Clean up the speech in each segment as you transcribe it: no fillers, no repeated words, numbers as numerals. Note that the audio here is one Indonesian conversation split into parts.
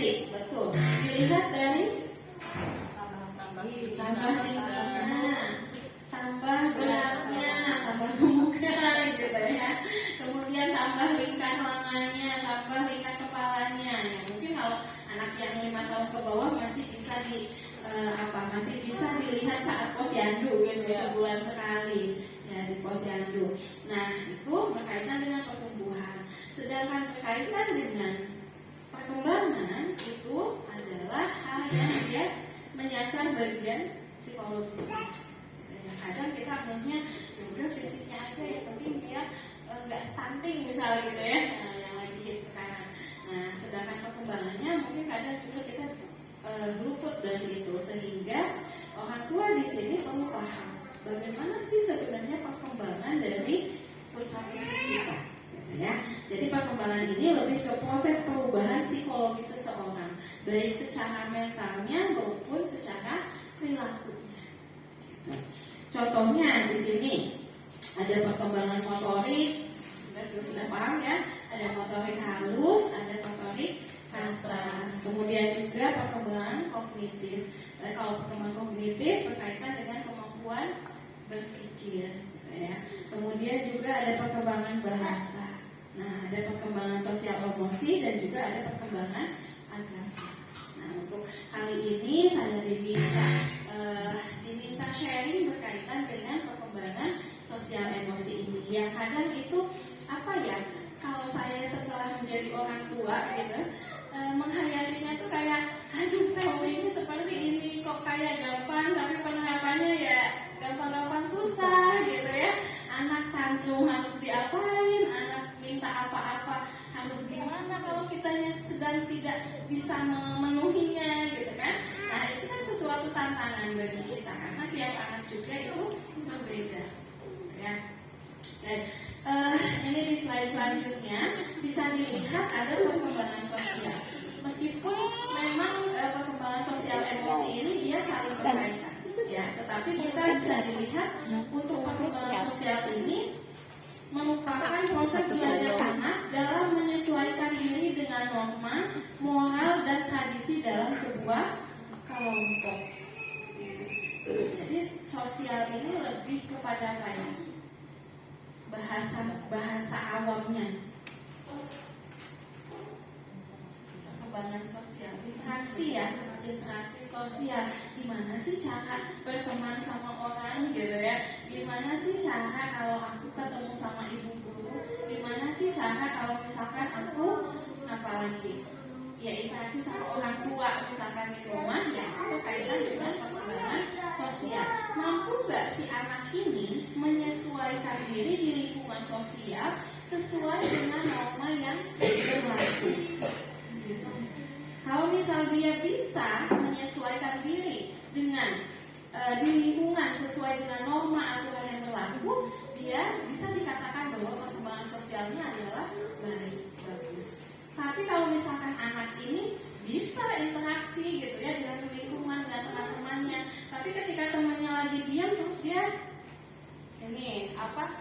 fisik, betul. Dilihat dari tambah lingkarnya, tambah beratnya, tambah gemuknya gitu ya. Kemudian tambah lingkar lengannya, tambah lingkar kepalanya. Ya, mungkin kalau anak yang 5 tahun ke bawah masih bisa masih bisa dilihat saat posyandu gitu, sebulan sekali ya di posyandu. Nah, itu berkaitan dengan pertumbuhan. Sedangkan berkaitan dengan perkembangan itu adalah hal yang dia menyasar bagian psikologis. Kadang kita ngehnya ya udah fisiknya aja, yang penting dia nggak stunting misalnya gitu ya, yang lagi hit sekarang. Nah, sedangkan perkembangannya mungkin kadang juga kita luput dari itu, sehingga orang tua di sini perlu paham bagaimana sih sebenarnya perkembangan dari putra-putri kita, gitu ya. Jadi perkembangan ini lebih ke proses perubahan psikologis seseorang, baik secara mentalnya maupun secara perilakunya. Gitu. Contohnya di sini ada perkembangan motorik, kita sudah paham ya, ada motorik halus, ada motorik kasar. Kemudian juga perkembangan kognitif. Kalau perkembangan kognitif berkaitan dengan kemampuan berpikir, ya. Kemudian juga ada perkembangan bahasa. Nah, ada perkembangan sosial emosi dan juga ada perkembangan agama. Nah, untuk kali ini saya diminta sharing berkaitan dengan perkembangan sosial emosi ini. Yang kadang itu kalau saya setelah menjadi orang tua gitu, menghayatinya tuh kayak, aduh, teori ini seperti ini kok kayak gampang, tapi penerapannya ya gampang-gampang susah gitu ya. Anak tantrum harus diapain, anak minta apa-apa harus gimana kalau kitanya sedang tidak bisa memenuhinya gitu kan. Nah, itu kan sesuatu tantangan bagi kita karena tiap anak juga itu berbeda ya. Dan ini di slide selanjutnya bisa dilihat ada perkembangan sosial. Meskipun memang perkembangan sosial emosi ini dia saling berkaitan ya, tetapi kita bisa dilihat untuk perkembangan sosial ini merupakan proses belajar anak dalam menyesuaikan diri dengan norma, moral, dan tradisi dalam sebuah kelompok. Jadi sosial ini lebih kepada apa ya? Bahasa awamnya. Perkembangan sosial, interaksi ya, interaksi sosial. Gimana sih cara berteman sama orang gitu ya? Gimana sih cara kalau aku ketemu sama ibu guru? Gimana sih cara kalau misalkan aku apalagi ya interaksi sama orang tua misalkan di rumah, ya itu kaitan dengan perkembangan sosial. Mampu nggak si anak ini menyesuaikan diri di lingkungan sosial sesuai dengan norma yang berlaku? Gitu. Kalau misal dia bisa menyesuaikan diri dengan di lingkungan sesuai dengan norma aturan yang berlaku, dia bisa dikatakan bahwa perkembangan sosialnya adalah baik, bagus. Tapi kalau misalkan anak ini bisa interaksi gitu ya dengan lingkungan, dengan teman-temannya, tapi ketika temannya lagi diam terus dia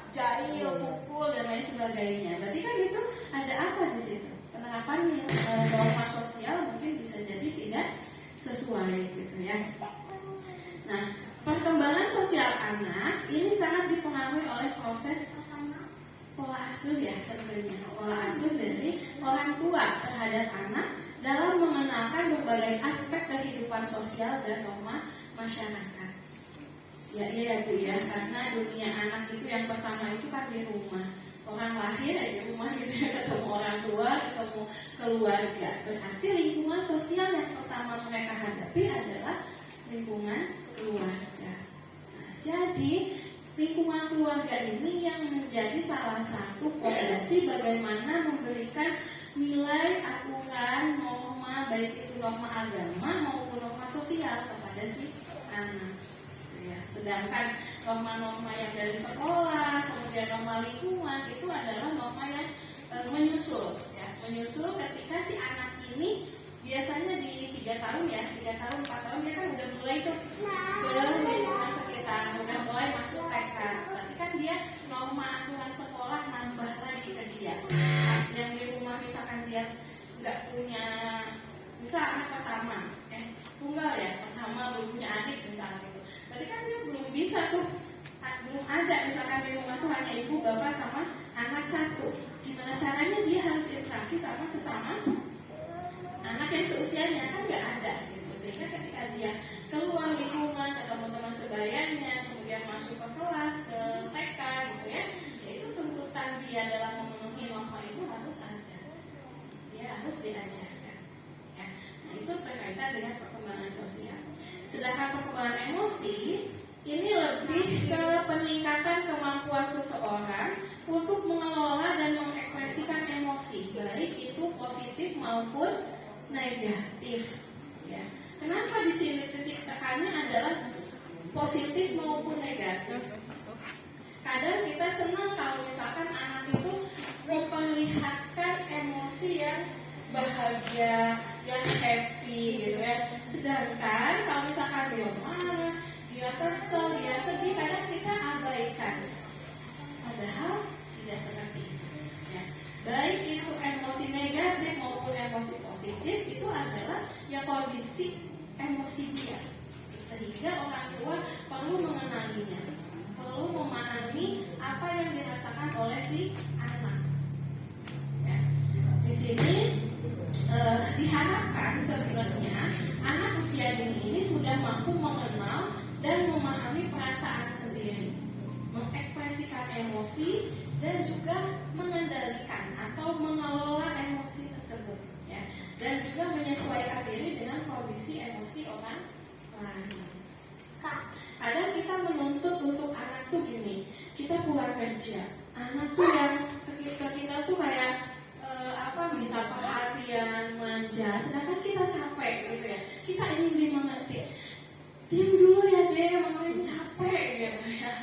jahil, pukul dan lain sebagainya, berarti kan itu ada apa di situ? Penerapannya norma sosial mungkin bisa jadi tidak sesuai gitu ya. Nah, perkembangan sosial anak ini sangat dipengaruhi oleh proses pola asuh ya, tentunya pola asuh dari orang tua terhadap anak dalam mengenalkan berbagai aspek kehidupan sosial dan norma masyarakat. Ya iya Bu ya, karena dunia anak itu yang pertama itu kan di rumah. Orang lahir di rumah gitu ya, ketemu orang tua, ketemu keluarga. Berarti lingkungan sosial yang pertama mereka hadapi adalah lingkungan keluarga. Nah, jadi lingkungan keluarga ini yang menjadi salah satu fondasi bagaimana memberikan nilai, aturan, norma, baik itu norma agama maupun norma sosial kepada si anak. Ya. Sedangkan norma-norma yang dari sekolah, kemudian norma lingkungan itu adalah norma yang menyusul, ya, menyusul ketika si anak ini biasanya di 3 tahun ya, 3 tahun, 4 tahun dia kan udah mulai tuh ke lingkungan sekitar, udah mulai masuk TK. Berarti kan dia norma aturan sekolah nambah lagi ke dia. Yang di rumah misalkan dia nggak punya Misal anak pertama, tunggal ya, pertama belum punya adik misalnya gitu. Berarti kan dia belum bisa tuh, belum ada misalkan di rumah tuh hanya ibu, bapak sama anak satu. Gimana caranya dia harus interaksi sama sesama anak yang seusianya, kan nggak ada gitu. Sehingga ketika dia keluar lingkungan, ketemu teman sebayanya, kemudian masuk ke kelas, ke TK gitu ya, itu tuntutan dia dalam memenuhi norma itu harus ada, dia harus diajarkan ya. Nah itu berkaitan dengan perkembangan sosial. Sedangkan perkembangan emosi ini lebih ke peningkatan kemampuan seseorang untuk mengelola dan mengekspresikan emosi, baik itu positif maupun negatif ya. Kenapa di sini titik tekannya adalah positif maupun negatif? Kadang kita senang kalau misalkan anak itu memperlihatkan emosi yang bahagia, yang happy gitu ya. Sedangkan kalau misalkan dia marah, dia kesel, dia sedih, kadang kita abaikan. Padahal tidak seperti itu ya. Baik itu emosi negatif maupun emosi positif, itu adalah ya kondisi emosi dia. Sehingga orang tua perlu mengenalinya, perlu memahami apa yang dirasakan oleh si anak ya. Di sini diharapkan sebenarnya anak usia dini ini sudah mampu mengenal dan memahami perasaan sendiri, mengekspresikan emosi dan juga mengendalikan atau mengelola emosi tersebut ya. Dan juga menyesuaikan diri dengan kondisi emosi orang lain. Kadang kita menuntut untuk anak tuh gini, kita pulang kerja, anak tuh yang kita tuh kayak minta perhatian, manja, sedangkan kita capek gitu ya. Kita ingin dimengerti. Diam dulu ya deh, mama capek gitu ya.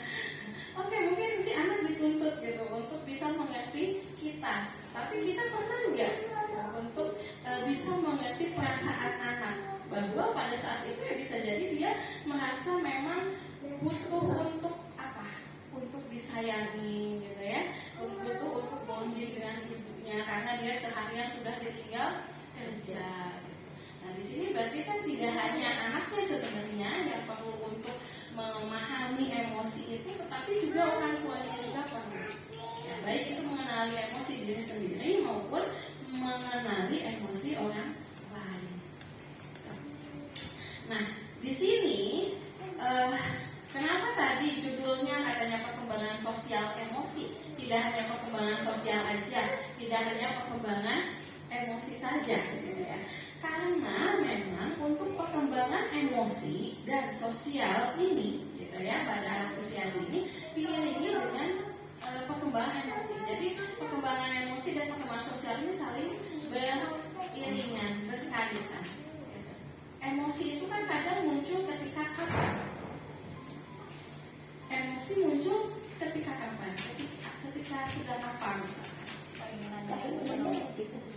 Oke, mungkin si anak dituntut gitu untuk bisa mengerti kita. Tapi kita pernah nggak untuk bisa mengerti perasaan anak, bahwa pada saat itu ya bisa jadi dia merasa memang butuh untuk untuk disayangi gitu ya, butuh untuk bonding dengan ibunya karena dia seharian sudah ditinggal kerja gitu. Nah di sini berarti kan tidak hanya anaknya sebenarnya yang perlu untuk memahami emosi itu, tetapi juga orang tuanya juga perlu ya, baik itu mengenali emosi diri sendiri maupun mengenali emosi orang lain. Nah di sini kenapa tadi judulnya katanya perkembangan sosial emosi? Tidak hanya perkembangan sosial aja, tidak hanya perkembangan emosi saja gitu ya. Karena memang untuk perkembangan emosi dan sosial ini gitu ya, pada anak usia dini diiringi dengan perkembangan emosi. Jadi perkembangan emosi dan perkembangan sosial ini saling beriringan, berkaitan gitu. Emosi itu kan kadang muncul ketika kapan? Emosi muncul ketika kapan? Ketika sudah apa misalkan?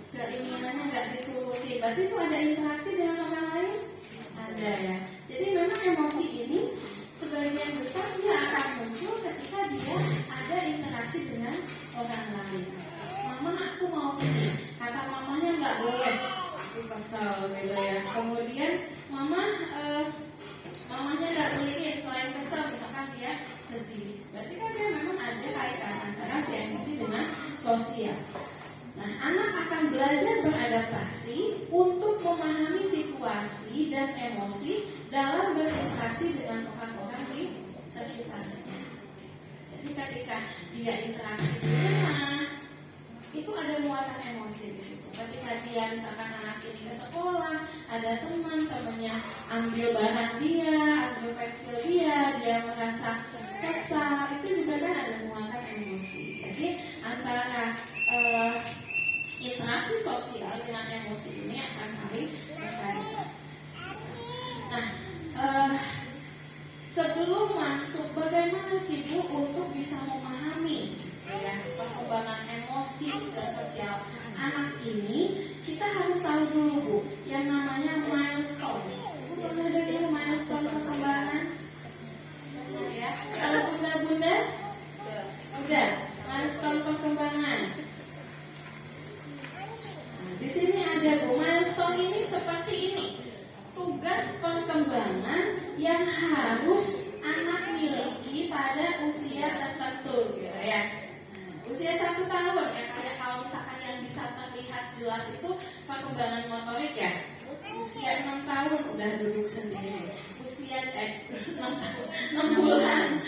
Keinginannya nggak dituruti, berarti itu ada interaksi dengan orang lain? Ada ya. Jadi memang emosi ini sebagian besar dia akan muncul ketika dia ada interaksi dengan orang lain. Mama aku mau ini, kata mamanya nggak boleh, aku kesel gitu ya. Kemudian mamanya nggak beliin, selain kesel misalkan dia sedih. Berarti kan dia memang ada kaitan antara si emosi dengan sosial. Nah, anak akan belajar beradaptasi untuk memahami situasi dan emosi dalam berinteraksi dengan orang-orang di sekitarnya. Jadi ketika dia interaksi di rumah, itu ada muatan emosi di situ. Ketika dia misalkan anak ini ke sekolah, ada teman-temannya ambil barang dia, ambil pensil dia merasa kesal, itu juga kan ada muatan emosi. Jadi antara interaksi sosial dengan emosi ini akan saling berkaitan. Nah, sebelum masuk, bagaimana sih Bu untuk bisa memahami ya perkembangan emosi sosial anak ini? Kita harus tahu dulu Bu, yang namanya milestone. Bu pernah dengar milestone perkembangan? Ya, kalau bunda-bunda udah milestone perkembangan. Di sini ada Bu, milestone milestone ini seperti ini. Tugas perkembangan yang harus anak miliki pada usia tertentu, gitu ya. Usia 1 tahun ya, kayak kalau misalkan yang bisa terlihat jelas itu perkembangan motorik ya. Usia 6 tahun udah duduk sendiri. Usia 6 bulan.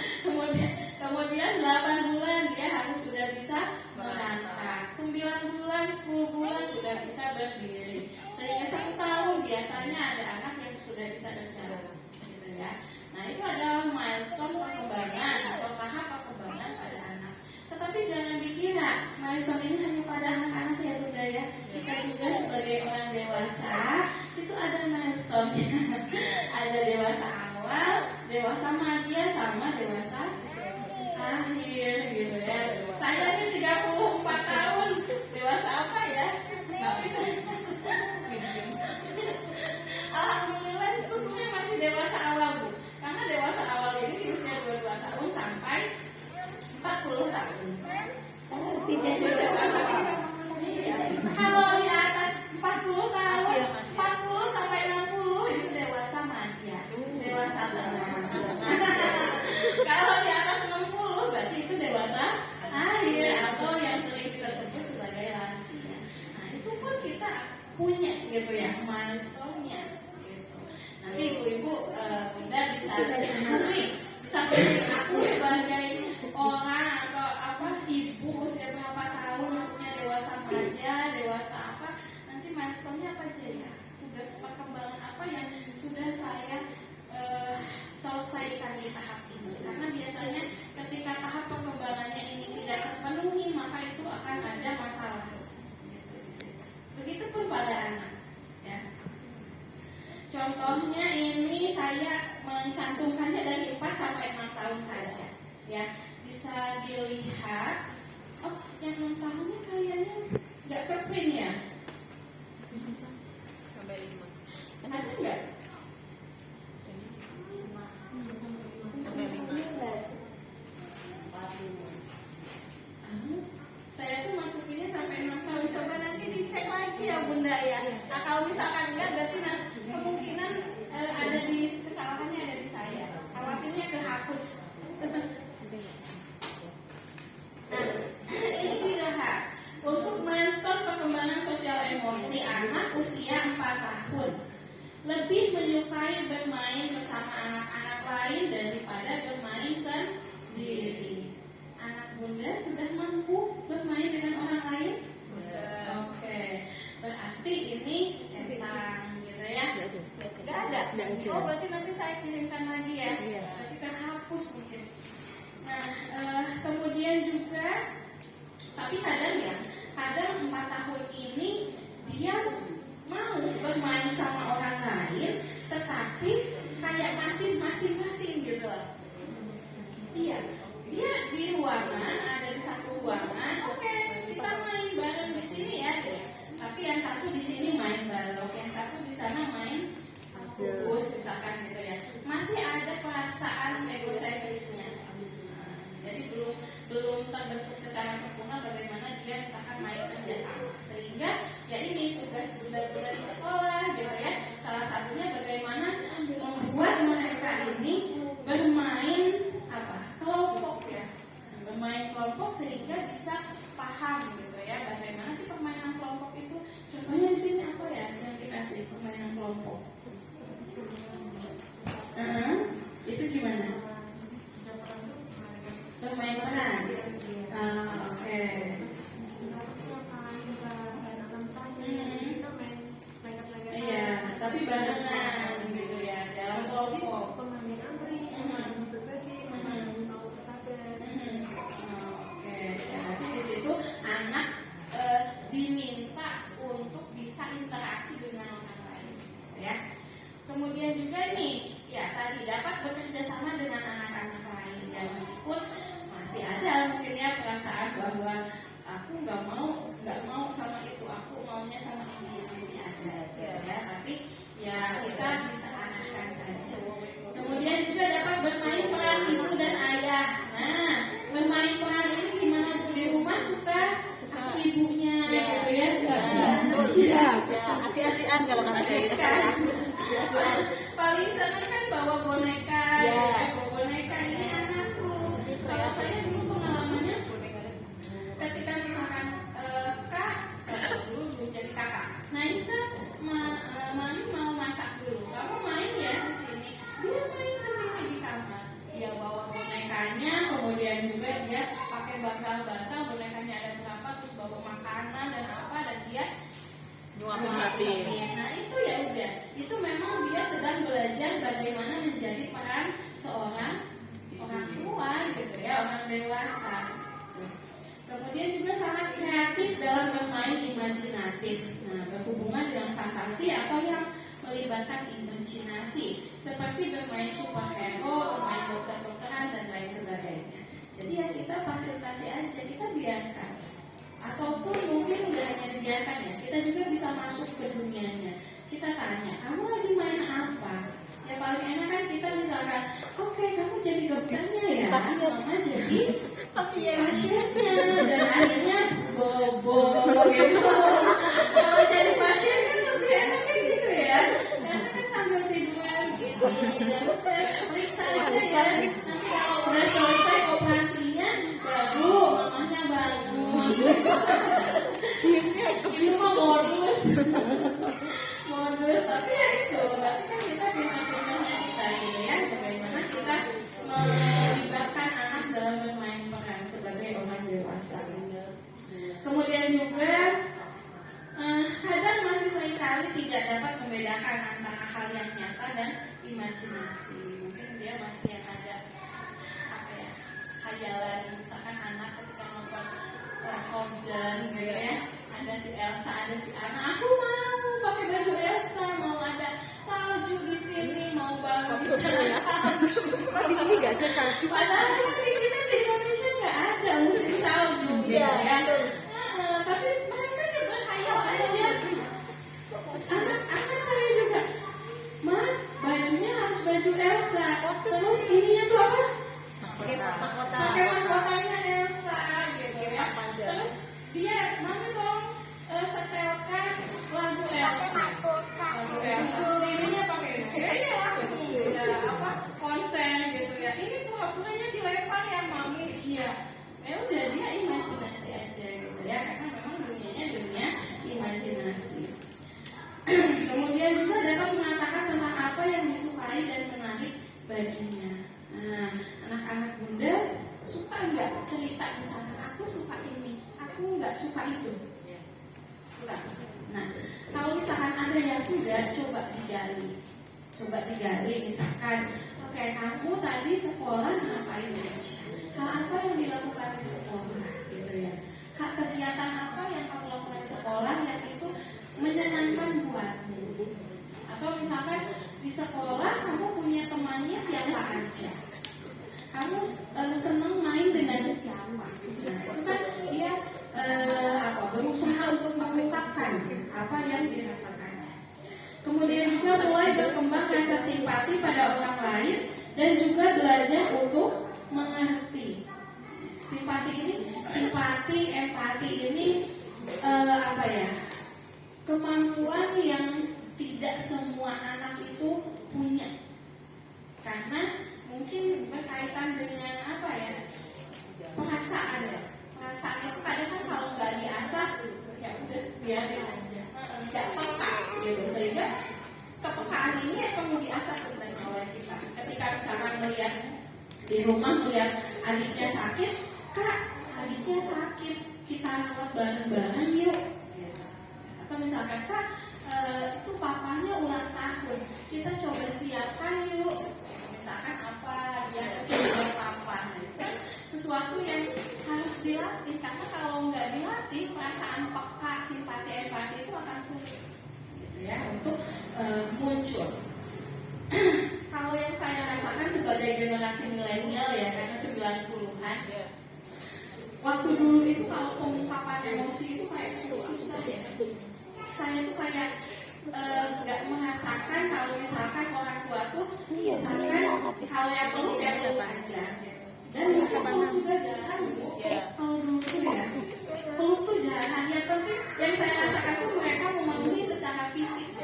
Kemudian 8 bulan dia harus sudah bisa merangkak. 9 bulan, 10 bulan sudah bisa berdiri. Sehingga 1 tahun biasanya ada anak yang sudah bisa berjalan, gitu ya. Nah, itu adalah milestone perkembangan atau tahap perkembangan pada anak. Tetapi jangan dikira milestone ini hanya pada anak-anak ya Bunda ya. Kita juga sebagai orang dewasa itu ada milestone. Ada dewasa awal, dewasa madya, sama dewasa akhir, gitu ya. Saya ini 34 tahun, dewasa apa ya? Tapi saya alhamdulillah syukurnya masih dewasa awal Bu. Karena dewasa awal ini di usia 22 tahun sampai 40 tahun. Kalau di atas 40 tahun, 40 sampai 60 itu dewasa madya, dewasa tengah. Kalau di atas 60 berarti itu dewasa akhir atau yang sering kita sebut sebagai lansia. Nah, itu pun kita punya gitu ya milestone-nya gitu. Nanti ibu-ibu Bunda bisa pilih aku sebagai orang atau apa ibu usia berapa tahun, maksudnya dewasa madya, dewasa apa, nanti milestone-nya apa aja ya, tugas perkembangan apa yang sudah saya selesaikan di tahap ini. Karena biasanya ketika tahap perkembangannya ini tidak terpenuhi, maka itu akan ada masalah. Begitupun pada anak ya. Contohnya ini saya mencantumkannya dari 4 sampai 6 tahun saja ya. Bisa dilihat, oh yang 6 tahunnya kayaknya nggak ke print ya. Ada nggak? Saya tuh masukinnya sampai 6 tahun. Coba nanti dicek lagi ya Bunda ya. Nah kalau misalkan enggak, berarti kemungkinan ada di kesalahannya ada di saya. Khawatirnya kehapus. Nah ini dilihat untuk milestone perkembangan sosial emosi anak usia 4 tahun. Lebih menyukai bermain bersama anak-anak lain daripada bermain sendiri. Bunda sudah mampu bermain dengan orang lain? Sudah. Oke. Berarti ini centang gitu ya? Gak ada? Oh berarti nanti saya kirimkan lagi ya? Berarti kehapus mungkin. Nah kemudian juga, tapi kadang 4 tahun ini dia mau bermain sama orang lain, tetapi kayak masing-masing gitu. Iya. Dia di ruangan, ada di satu ruangan, oke, kita main bareng di sini ya. Tapi yang satu di sini main balok, yang satu di sana main fokus misalkan gitu ya. Masih ada perasaan egosentrisnya. Jadi belum terbentuk secara sempurna bagaimana dia misalkan main kerjasama. Sehingga ya ini tugas bunda-bunda di sekolah gitu ya. Salah satunya bagaimana membuat mereka ini bermain kelompok ya, bermain kelompok sehingga bisa paham gitu ya bagaimana sih permainan kelompok itu. Contohnya di sini apa ya yang dikasih permainan kelompok? Itu gimana? Bermain peran. Oke. Iya, tapi barengan gitu ya dalam kelompok. Anak diminta untuk bisa interaksi dengan orang lain ya. Kemudian juga nih ya tadi dapat bekerja sama dengan anak-anak lain ya, meskipun masih ada mungkin ya perasaan bahwa aku nggak mau sama itu, aku maunya sama ini, masih ada ya. Tapi ya kita bisa arahkan saja. Kemudian juga dapat bermain peran ibu dan ayah. Nah bermain peran ini gimana Bu? Di rumah suka ibunya gitu ya. Iya. Hati-hati kan kalau kata kayak gitu. Paling senang kan bawa boneka, Iya. bawa boneka ini anakku. Kalau saya dulu pengalamannya ketika misalkan kak dulu belum jadi kakak, nah ini mami mau masak dulu, kamu main ya di sini. Dia main sendiri di kamar, dia bawa bonekanya, kemudian juga dia pakai bantal-bantal, bonekanya ada berapa, terus bawa makanan dan apa, dan dia Nyuapin. nah itu ya udah, itu memang dia sedang belajar bagaimana menjadi peran seorang orang tua gitu ya, orang dewasa. Kemudian juga sangat kreatif dalam bermain imajinatif. Nah, berhubungan dengan fantasi atau yang melibatkan imajinasi, seperti bermain superhero, bermain dokter-dokteran dan lain sebagainya. Jadi ya kita fasilitasi aja, kita biarkan. Ataupun mungkin udah hanya dibiarkan ya, kita juga bisa masuk ke dunianya. Kita tanya, kamu lagi main apa? Ya paling enak kan kita misalkan, oke, kamu jadi dokternya ya, mama jadi pasiennya, dan akhirnya bobo gitu. Kalau jadi pasien kan lebih enaknya gitu ya, karena kan sambil tiduran gitu, dan udah periksa aja ya. Nanti kalau udah selesai operasinya, baru mamanya bangun. Itu mah modus, tapi ya itu, berarti kan kita pintar-pintarnya kita gitu ya, bagaimana kita melibatkan anak dalam bermain peran sebagai orang dewasa. Kemudian juga kadang masih seringkali tidak dapat membedakan antara hal yang nyata dan imajinasi. Mungkin dia masih yang ada apa ya, hayalan, misalkan anak ketika nonton Frozen gitu ya, ada si Elsa, ada si Anna, aku mau pakai baju Elsa, mau ada salju di sini, mau bangun di sana salju. Di sini nggak ada salju. Padahal kita di Indonesia nggak ada musim salju gitu ya. Tapi mereka ya berkhayal aja. Anak saya juga, Ma, bajunya harus baju Elsa. Terus ininya tuh apa? Pakai mahkotanya Elsa gitu ya. Terus dia, Mami tolong setelkan lagu Elsa. Ininya pakai kayaknya langsung ya, konsen gitu ya. Ini pura-puranya dilempar ya Mami. Iya. Ya udah, dia imajinasi aja gitu ya, karena memang dunianya dunia imajinasi. Kemudian juga dapat mengatakan tentang apa yang disukai dan menarik baginya. Nah, anak-anak bunda suka nggak cerita misalkan aku suka ini, aku nggak suka itu, suka. Nah, kalau misalkan ada yang enggak, coba digali misalkan, oke, kamu tadi sekolah ngapain aja? Hal apa yang dilakukan di sekolah gitu ya? Kegiatan apa yang kamu lakukan di sekolah yang itu menyenangkan buatmu? Atau misalkan di sekolah kamu punya temannya siapa aja? Kamu senang main dengan siapa? Nah, itu kan dia berusaha untuk mengungkapkan apa yang dirasakannya. Kemudian juga mulai berkembang rasa simpati pada orang lain dan juga belajar untuk mengerti. Empati ini kemampuan yang tidak semua anak itu punya, karena mungkin berkaitan dengan perasaan ya. Perasaan itu kadang kan kalau nggak diasah, ya udah biarin aja, nggak peka gitu. Sehingga kepekaan ini yang perlu diasah sebenarnya oleh kita. Ketika misalkan melihat di rumah melihat adiknya sakit, Kak, adiknya sakit, kita rawat bareng-bareng yuk. Atau misalkan, Kak, itu papanya ulang tahun, kita coba siapkan yuk. Misalkan apa dia kecil buat papa, kan sesuatu yang harus dilatih, karena kalau nggak dilatih perasaan peka, simpati, empati itu akan sulit gitu ya untuk muncul. Kalau yang saya rasakan sebagai generasi milenial ya, karena 90-an waktu dulu itu kalau pengungkapan emosi itu kayak susah ya. Saya tuh kayak nggak merasakan kalau misalkan orang tua tuh misalkan kalau yang peluk ya peluk aja gitu. Dan peluk juga jarang Bu. Kalau dulu tuh ya peluk tuh jarang. Yang penting yang saya rasakan tuh mereka memenuhi secara fisik.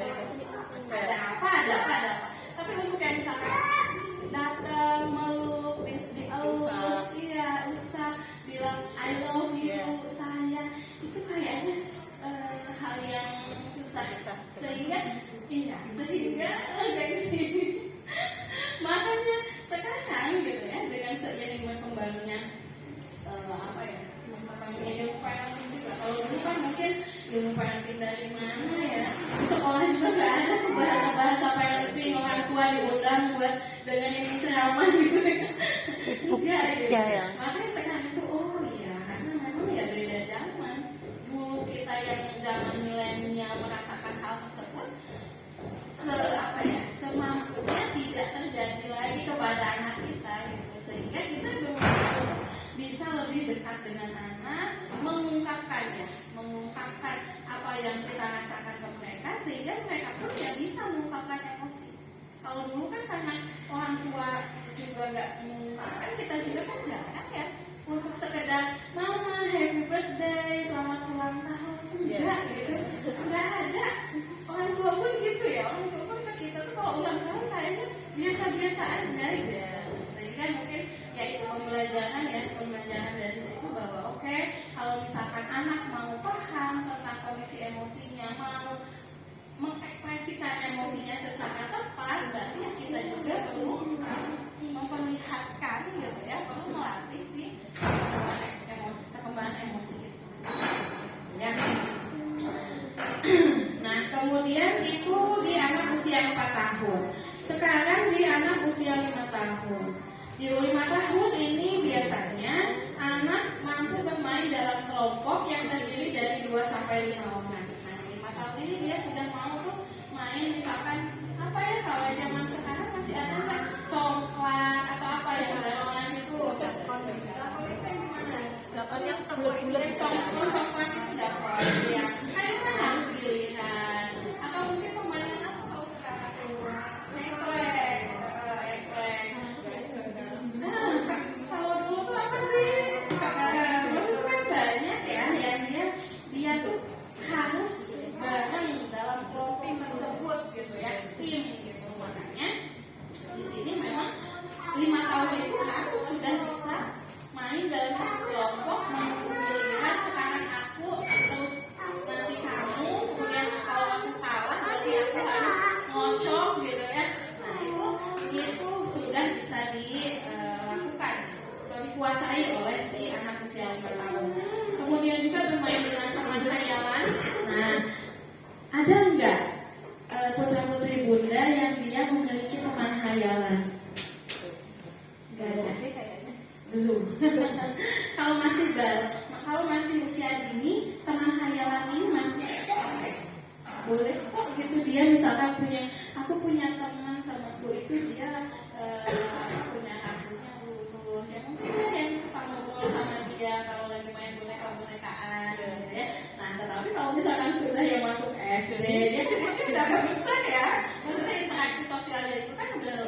I love you, sayang, itu kayaknya hal yang susah. Sehingga gengsi. Makanya sekarang gitu ya, dengan seiring berkembangnya berkembangnya ilmu parenting juga. Kalau dulu kan mungkin ilmu parenting dari mana ya, di sekolah juga nggak ada tuh bahasa parenting, orang tua diundang buat dengerin ceramah gitu. Enggak gitu. Makanya sekarang itu karena memang ya beda zaman. Dulu kita yang zaman milenial merasakan hal tersebut semampunya tidak terjadi lagi kepada anak kita gitu, sehingga kita benar-benar bisa lebih dekat dengan anak, mengungkapkan apa yang kita rasakan ke mereka, sehingga mereka pun ya bisa mengungkapkan emosi. Kalau dulu kan karena orang tua juga nggak mengungkapkan, kita juga kan jarang ya untuk sekedar mama happy birthday, selamat ulang tahun, enggak gitu, nggak ada. Orang tua pun gitu ya, orang tua pun ke kita tuh kalau ulang tahun kayaknya biasa-biasa aja gitu. Sehingga mungkin ya itu pembelajaran dari situ bahwa kalau misalkan anak mau paham tentang kondisi emosinya, mau mengekspresikan emosinya secara tepat, berarti ya kita juga perlu memperlihatkan gitu ya, perlu melatih perkembangan emosi itu ya. Nah, kemudian itu di anak usia 4 tahun. Sekarang di anak usia 5 tahun. Di 5 tahun ini biasanya anak mampu bermain dalam kelompok yang terdiri dari 2-5 orang. Nah, 5 tahun ini dia sudah mau tuh main, misalkan kalau zaman sekarang masih ada nggak congklak atau apa yang galangan itu? Dakon itu yang gimana? Dakon yang bulat-bulat. Congklak itu dakon ya. Kan itu kan harus giliran. Atau mungkin permainan apa kalau sekarang? Eklek. Nah, kalau dulu tuh apa sih? Maksudnya kan banyak ya yang dia tuh harus bareng dalam kelompok tersebut gitu ya, tim gitu. Makanya di sini memang 5 tahun itu harus sudah bisa main dalam satu kelompok, menunggu giliran, sekarang aku, terus nanti kamu, kemudian kalau aku kalah berarti aku harus ngocok gitu ya. Nah itu sudah bisa dilakukan atau dikuasai oleh si anak usia 5 tahun. Kemudian juga bermain dengan teman hayalan. Nah, ada enggak putra-putri bunda yang dia memiliki teman hayalan? Enggak ada sih kayaknya. Belum. Kalau masih usia dini, teman hayalan ini masih boleh kok gitu. Dia misalkan aku punya temanku itu dia punya rambutnya lurus, ya mungkin dia yang suka ngobrol sama dia kalau lagi main boneka-bonekaan gitu ya. Nah, tetapi kalau misalkan sudah yang masuk SD, dia kan udah agak besar ya. Maksudnya interaksi sosialnya itu kan udah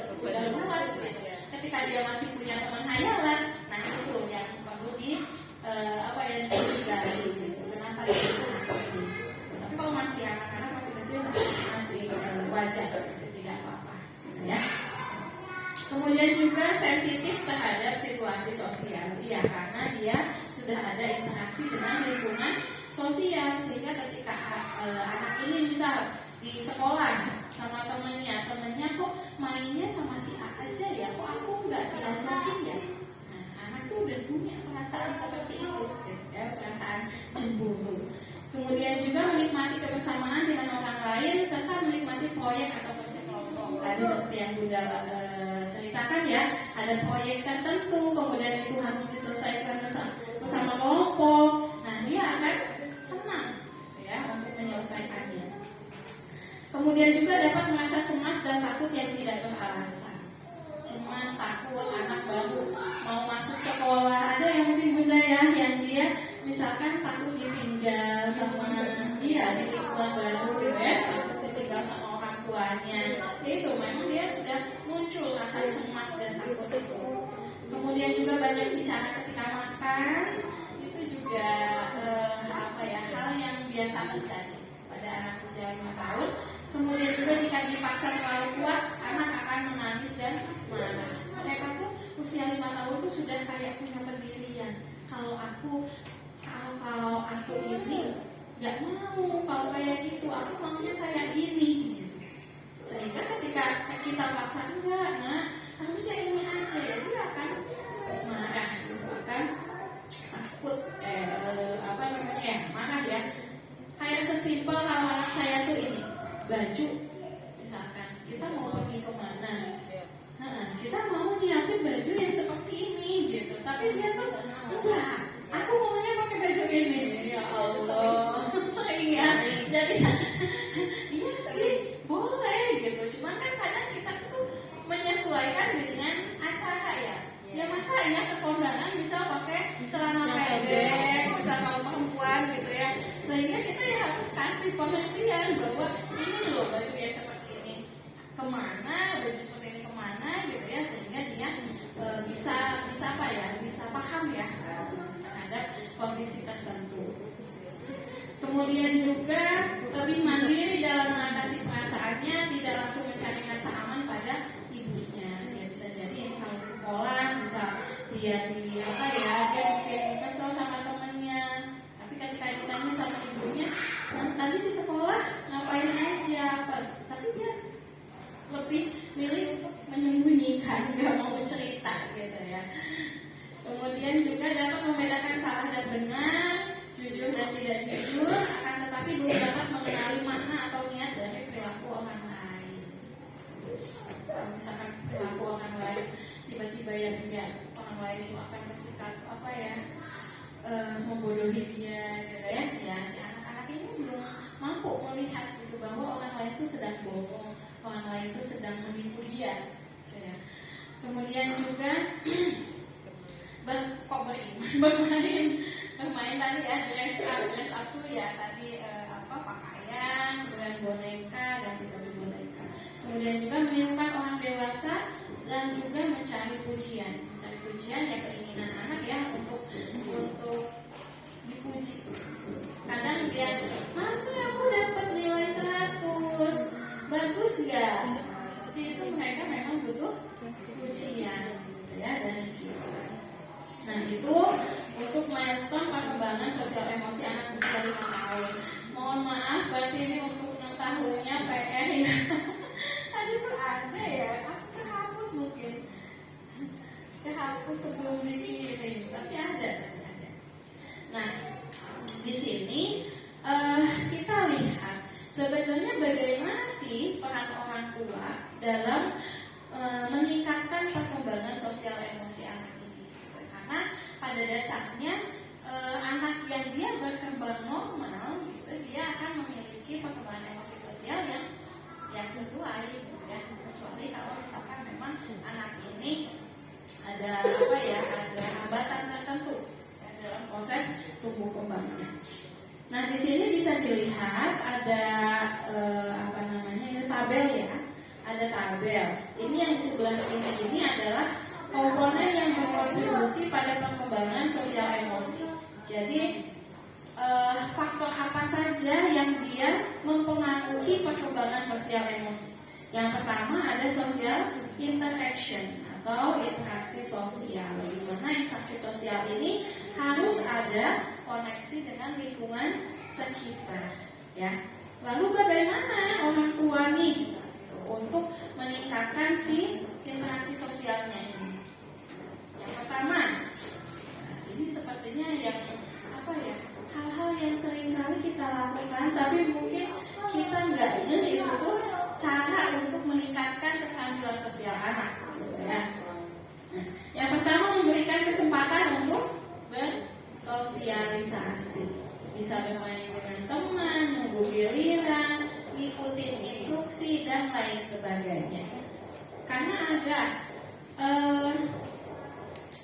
luas gitu. Ketika dia masih punya teman hayalan, nah itu yang perlu dicurigai gitu. Kenapa dia? Tapi kalau masih anak-anak masih kecil, masih wajar, masih tidak apa-apa gitu ya. Kemudian juga sensitif terhadap situasi sosial, ya karena dia sudah ada interaksi dengan lingkungan sosial, sehingga ketika anak ini misal di sekolah sama temennya kok mainnya sama si A aja ya, kok aku nggak diajakin ya. Nah, anak tuh udah punya perasaan seperti itu, ya, perasaan cemburu. Kemudian juga menikmati kebersamaan dengan orang lain serta menikmati proyek atau kerja kelompok. Tadi seperti yang Bunda ceritakan ya, ada proyek tertentu, kemudian itu harus diselesaikan bersama kelompok. Nah, dia akan senang ya untuk menyelesaikannya. Kemudian juga dapat merasa cemas dan takut yang tidak beralasan. Cemas, takut, anak baru mau masuk sekolah. Ada yang mungkin Bunda ya, yang dia misalkan takut ditinggal sama dia di lingkungan baru gitu ya, takut ditinggal sama orang tuanya. Itu memang dia sudah muncul rasa cemas dan takut itu. Kemudian juga banyak bicara ketika makan, itu juga hal yang biasa terjadi pada anak usia 5 tahun. Kemudian juga jika dipaksa terlalu kuat, anak akan menangis dan marah. Mereka tuh usia 5 tahun tuh sudah kayak punya pendirian. Kalau aku kalau aku ini nggak mau kalau kayak gitu, aku maunya kayak gini gitu. Sehingga ketika kita paksa enggak, nah harusnya ini aja, ya dia akan marah gitu, akan takut marah ya. Kayak sesimpel kalau anak saya tuh ini baju, misalkan kita mau pergi kemana, kita mau nyiapin baju yang seperti ini gitu, tapi dia tuh enggak, aku maunya pakai baju ini. Ya Allah, sering ya. Jadi iya sih boleh gitu, cuman kan kadang kita tuh menyesuaikan dengan acara ya. Ya masa ya ke kondangan misal pakai celana pendek, misal kalau perempuan gitu ya. Sehingga kita ya harus kasih pengertian bahwa ini loh baju yang seperti ini kemana, baju seperti ini kemana gitu ya, sehingga dia bisa paham ya terhadap kondisi tertentu. Kemudian juga lebih mandiri dalam mengatasi perasaannya, tidak langsung mencari rasa aman pada ibunya. Ya bisa jadi ini kalau di sekolah, bisa dia dia mungkin kesel sama temennya, tapi ketika ditanya sama ibunya, tadi di sekolah ngapain aja, tapi dia lebih milih untuk menyembunyikan, nggak mau bercerita gitu ya. Kemudian juga dapat membedakan salah dan benar, jujur dan tidak jujur, akan tetapi belum dapat mengenali makna atau niat dari perilaku orang lain. Kalau misalkan perilaku orang lain tiba-tiba orang lain itu akan bersikap membodohi dia gitu ya si anak-anak ini belum mampu melihat itu bahwa orang lain itu sedang bohong, orang lain itu sedang menipu dia gitu ya. Kemudian juga bermain tadi ya, dress up tuh ya tadi pakaian, kemudian boneka, ganti baju boneka. Kemudian juga menirukan orang dewasa dan juga mencari pujian ya, keinginan anak ya untuk dipuji. Kadang dia, mami aku dapat nilai 100, bagus nggak? Seperti itu mereka memang butuh pujian ya dari kita. Nah itu untuk milestone perkembangan sosial emosi anak usia 5 tahun. Mohon maaf, berarti ini untuk 6 tahunnya PR ya. Tadi tuh ada ya, aku kehapus mungkin. Kehapus sebelum dikirim, tapi ada. Nah di sini kita lihat sebenarnya bagaimana sih peran orang tua dalam meningkatkan perkembangan sosial emosi anak ini. Karena pada dasarnya anak yang dia berkembang normal gitu, dia akan memiliki perkembangan emosi sosial yang sesuai gitu ya. Kecuali kalau misalkan memang anak ini ada hambatan tertentu ya, dalam proses tumbuh kembangnya. Nah di sini bisa dilihat ada ini tabel ya, ada tabel. Ini yang di sebelah ini adalah komponen yang berkontribusi pada perkembangan sosial emosi. Jadi faktor apa saja yang dia mempengaruhi perkembangan sosial emosi. Yang pertama ada social interaction atau interaksi sosial, di mana interaksi sosial ini harus ada koneksi dengan lingkungan sekitar ya. Lalu bagaimana orang tua nih untuk meningkatkan si interaksi sosialnya ini? Yang pertama, ini sepertinya hal-hal yang sering kali kita lakukan tapi mungkin kita nggak ingat itu tuh cara untuk meningkatkan keterampilan sosial anak ya. Nah, yang pertama memberikan kesempatan untuk bersosialisasi, bisa bermain dengan teman, menunggu giliran, ngikutin instruksi dan lain sebagainya. Karena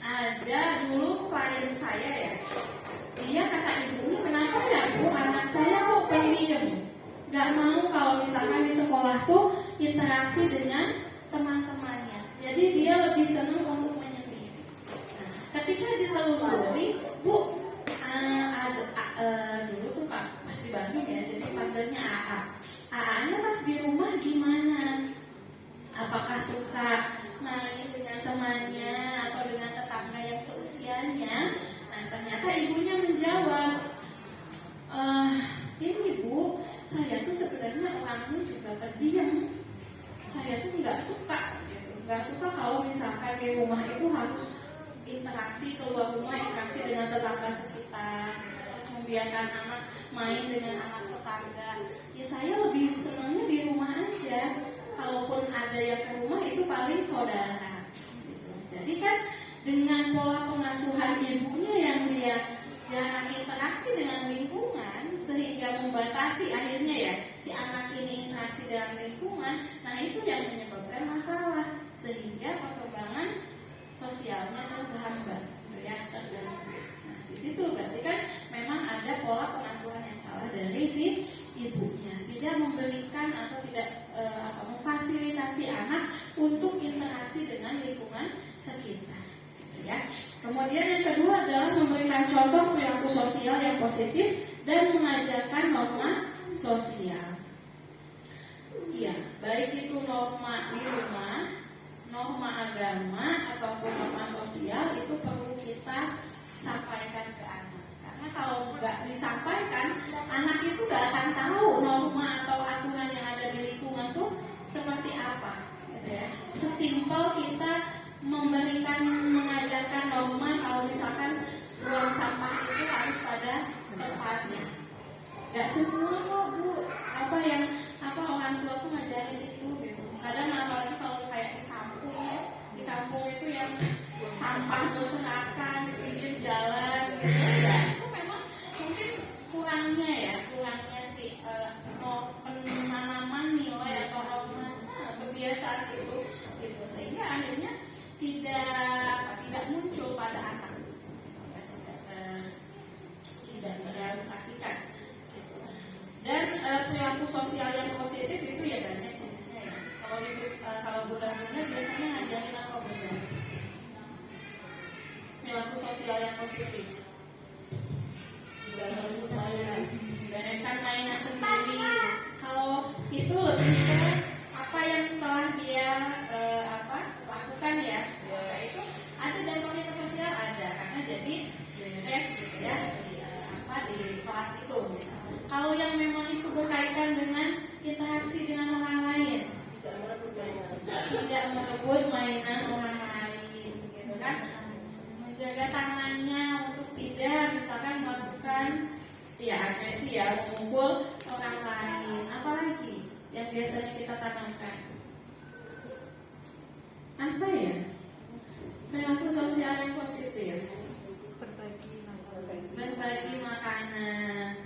ada dulu klien saya ya, dia kata ibunya, kenapa ya bu anak saya kok pendiam, nggak mau kalau misalkan di sekolah tuh interaksi dengan teman-temannya, jadi dia lebih senang untuk menyendiri. Nah, ketika ditelusuri, bu dulu tuh pas di Bandung ya, jadi panggilnya AA. AA-nya pas di rumah gimana? Apakah suka main dengan temannya atau dengan tetangga yang seusianya? Nah ternyata ibu nggak suka kalau misalkan di rumah itu harus interaksi keluar rumah, interaksi dengan tetangga sekitar, terus membiarkan anak main dengan anak tetangga. Ya saya lebih senangnya di rumah aja. Kalaupun ada yang ke rumah itu paling saudara. Gitu. Jadi kan dengan pola pengasuhan ibunya yang dia jarang interaksi dengan lingkungan sehingga membatasi akhirnya ya si anak ini interaksi dengan lingkungan. Nah itu yang menyebabkan masalah sehingga perkembangan sosialnya terhambat, gitu ya, terganggu. Nah di situ berarti kan memang ada pola pengasuhan yang salah dari si ibunya, tidak memberikan atau tidak memfasilitasi anak untuk interaksi dengan lingkungan sekitar. Ya. Kemudian yang kedua adalah memberikan contoh perilaku sosial yang positif dan mengajarkan norma sosial. Iya, baik itu norma di rumah, norma agama ataupun norma sosial itu perlu kita sampaikan ke anak. Karena kalau nggak disampaikan, anak itu nggak akan tahu norma atau aturan yang ada di lingkungan tuh seperti apa. Gitu ya. Sesimpel kita mengajarkan norma kalau misalkan buang sampah itu harus pada tempatnya. Gak semua kok Bu, orang tua aku ngajarin itu gitu. Kadang apalagi kalau kayak di kampung itu yang sampah berserakan di pinggir jalan gitu ya. Itu memang mungkin kurangnya si penanaman nilai atau norma kebiasaan itu gitu sehingga akhirnya tidak muncul pada anak, tidak merealisasikan gitu. Dan perilaku sosial yang positif itu ya banyak jenisnya ya. Kalau bunda-bunda biasanya ngajarin apa bunda? Perilaku sosial yang positif, bereskan mainan sendiri. Kalau itu lebih ke apa yang telah dia lakukan ya. Nah, itu ada dampaknya ke sosial ada karena jadi beres gitu ya di kelas itu misalnya. Kalau yang memang itu berkaitan dengan interaksi dengan orang lain, tidak merebut mainan orang lain, gitu kan? Menjaga tangannya untuk tidak misalkan melakukan agresi ya, memukul orang lain. Apalagi yang biasanya kita tanamkan? Apa ya? Perilaku sosial yang positif. Berbagi makanan.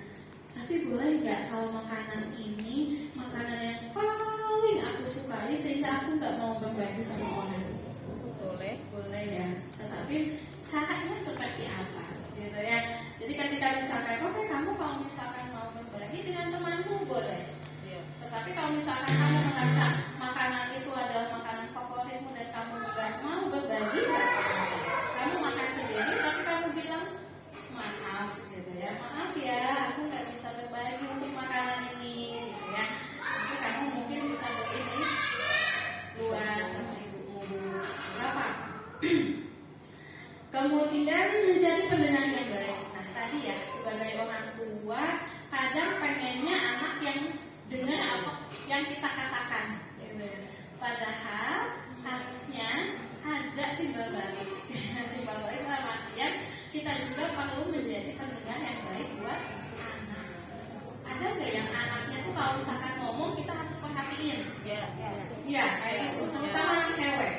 Tapi boleh nggak kalau makanan ini makanan yang paling aku sukai sehingga aku nggak mau berbagi sama orang? Boleh ya. Tetapi caranya seperti apa? Gitu ya. Jadi ketika misalkan, oke kamu kalau misalkan mau berbagi dengan temanmu boleh. Tetapi kalau misalkan kamu merasa makanan itu adalah makanan favoritmu dan kamu nggak mau berbagi, kamu makan sendiri, tapi kamu bilang maaf gitu ya, maaf ya, aku nggak bisa berbagi untuk makanan ini, gitu ya. Nanti kamu mungkin bisa beli di luar sama ibumu, nggak apa-apa. Kemudian menjadi pendengar yang baik. Nah tadi ya sebagai orang tua kadang pengennya anak yang dengar apa yang kita katakan, gitu. Padahal harusnya ada timbal balik. Timbal balik dalam artian kita juga perlu menjadi pendengar yang baik buat anak. Ada nggak yang anaknya tuh kalau misalkan ngomong kita harus perhatiin? Ya kayak gitu. Terutama anak cewek.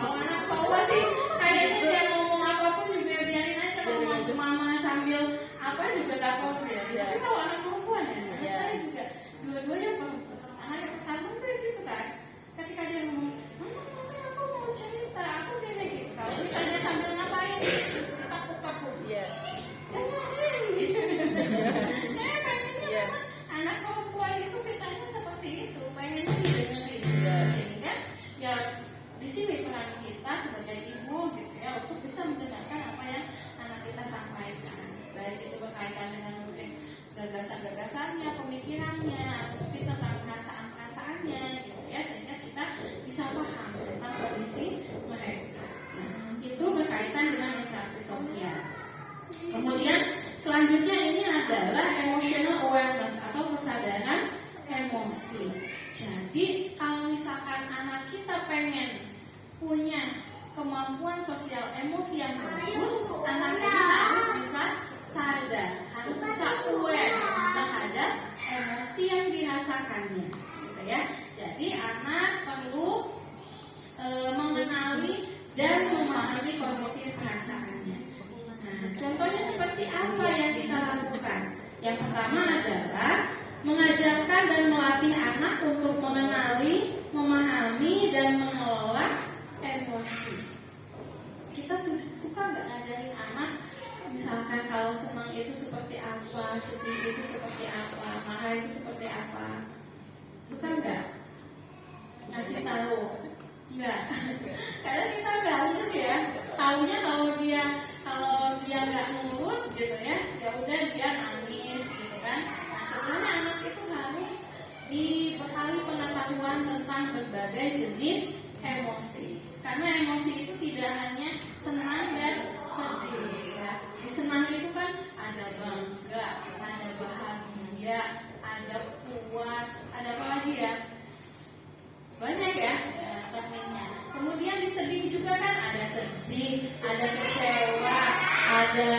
Kalau anak cowok sih kayaknya dia ngomong apapun juga biarin aja, ngomong mama sambil apa juga gak apa-apa ya. Tapi kalau anak perempuan ya, anak saya juga dua-duanya anak yang pertama tuh gitu kan. Ketika dia ngomong, mama aku mau cerita, aku gini gitu. Kalau ditanya sambil ngapain, takut-takut. Pengennya anak perempuan itu fitrahnya seperti itu, pengennya didengerin. Sehingga ya di sini peran kita sebagai ibu gitu ya untuk bisa mendengarkan apa yang anak kita sampaikan, baik itu berkaitan dengan mungkin gagasan-gagasannya, pemikirannya, atau mungkin tentang perasaan-perasaannya gitu ya, sehingga kita bisa paham tentang kondisi mereka. Nah, itu berkaitan dengan interaksi sosial. Kemudian selanjutnya ini adalah emotional awareness atau kesadaran emosi. Jadi kalau misalnya misalkan anak kita pengen punya kemampuan sosial emosi yang bagus, anak ini harus bisa sadar, harus bisa aware terhadap emosi yang dirasakannya, gitu ya. Jadi anak perlu mengenali dan memahami kondisi perasaannya. Nah, contohnya seperti apa yang kita lakukan? Yang pertama adalah mengajarkan dan melatih anak untuk mengenali, memahami, dan mengelola emosi. Kita suka nggak ngajarin anak, misalkan kalau senang itu seperti apa, sedih itu seperti apa, marah itu seperti apa? Suka nggak ngasih tahu? Enggak, karena kita nggak ngerti ya. Taunya kalau dia nggak nurut gitu ya, ya udah dia nangis gitu kan. Nah, sebenarnya anak itu harus dibekali pengetahuan tentang berbagai jenis emosi. Karena emosi itu tidak hanya senang dan sedih ya. Di senang itu kan ada bangga, ada bahagia, ada puas, ada apa lagi ya? Banyak ya terminnya. Kemudian di sedih juga kan ada sedih, ada kecewa, ada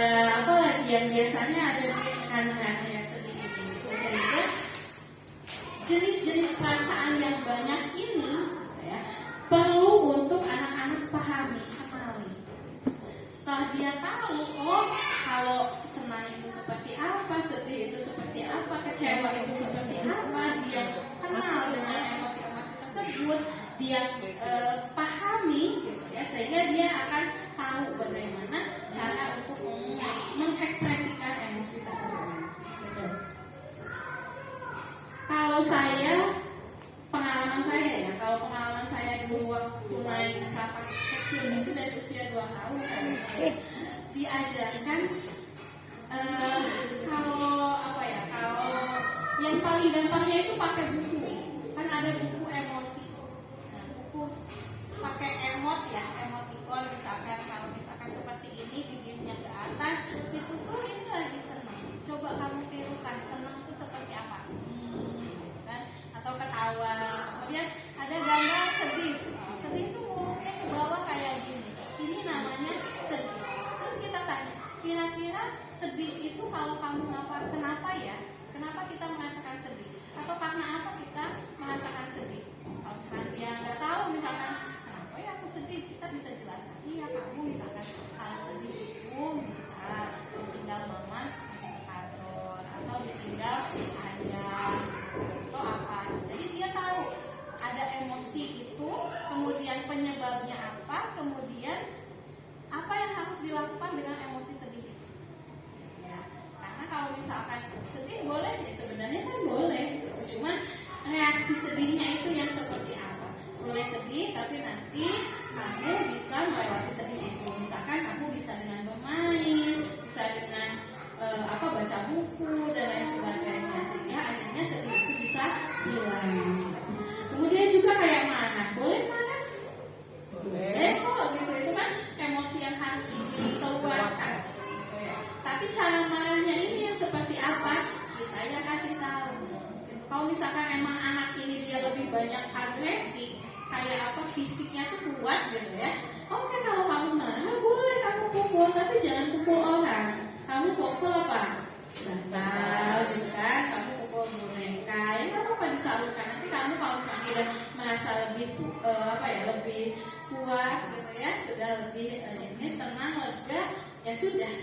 apa lagi yang biasanya ada di anak-anak yang sedih itu. Sehingga jenis-jenis perasaan yang banyak ini ya, perlu untuk anak-anak pahami, kenali. Setelah dia tahu, oh kalau senang itu seperti apa, sedih itu seperti apa, kecewa itu seperti apa, dia kenal dengan emosi-emosi tersebut, dia pahami gitu ya, sehingga dia akan tahu bagaimana cara untuk mengekspresikan emosi tersebut. Gitu. Kalau pengalaman saya dulu waktu naik pas kecil itu dari usia 2 tahun kan, diajarkan kalau yang paling gampangnya itu pakai buku, kan ada buku emosi. Nah, buku pakai emot ya, emoticon misalkan, kalau misalkan seperti ini bibirnya ke atas, itu tuh ini lagi senang. Coba kamu tirukan senang itu seperti apa? Kan? Atau ketawa. Kemudian ada gambar sedih. Sedih itu mulutnya ke bawah kayak gini. Ini namanya sedih. Terus kita tanya, kira-kira sedih itu kalau kamu kenapa ya? Kenapa kita merasakan sedih? Atau karena apa kita merasakan sedih? Kalau misalkan dia nggak tahu, misalkan kenapa ya aku sedih, kita bisa jelaskan. Iya, kamu misalkan kalau sedih itu bisa ditinggal mama di kantor, atau ditinggal ayah, atau apa. Jadi dia tahu ada emosi itu, kemudian penyebabnya apa, kemudian apa yang harus dilakukan dengan emosi sedih itu. Ya, karena kalau misalkan sedih boleh ya, sebenarnya kan boleh gitu. Cuman reaksi sedihnya itu yang seperti apa. Boleh sedih, tapi nanti kamu bisa melewati sedih itu. Misalkan kamu bisa dengan bermain, bisa dengan baca buku dan lain sebagainya, sehingga akhirnya sedih itu bisa hilang. Kemudian juga kayak marah, boleh marah? Boleh kok gitu, itu kan emosi yang harus dikeluarkan. Tapi cara marahnya ini yang seperti apa? Kita yang kasih tahu. Kalau misalkan emang anak ini dia lebih banyak agresi, kayak apa, fisiknya tuh kuat gitu ya. Oke, kalau kamu marah boleh kamu pukul, tapi jangan pukul orang. Kamu pukul apa? Bantal gitu kan, kamu pukul boneka, ya nggak apa-apa, disalurkan. Nanti kamu kalau misalnya udah merasa lebih lebih puas gitu ya, sudah lebih ini tenang, lega, ya sudah.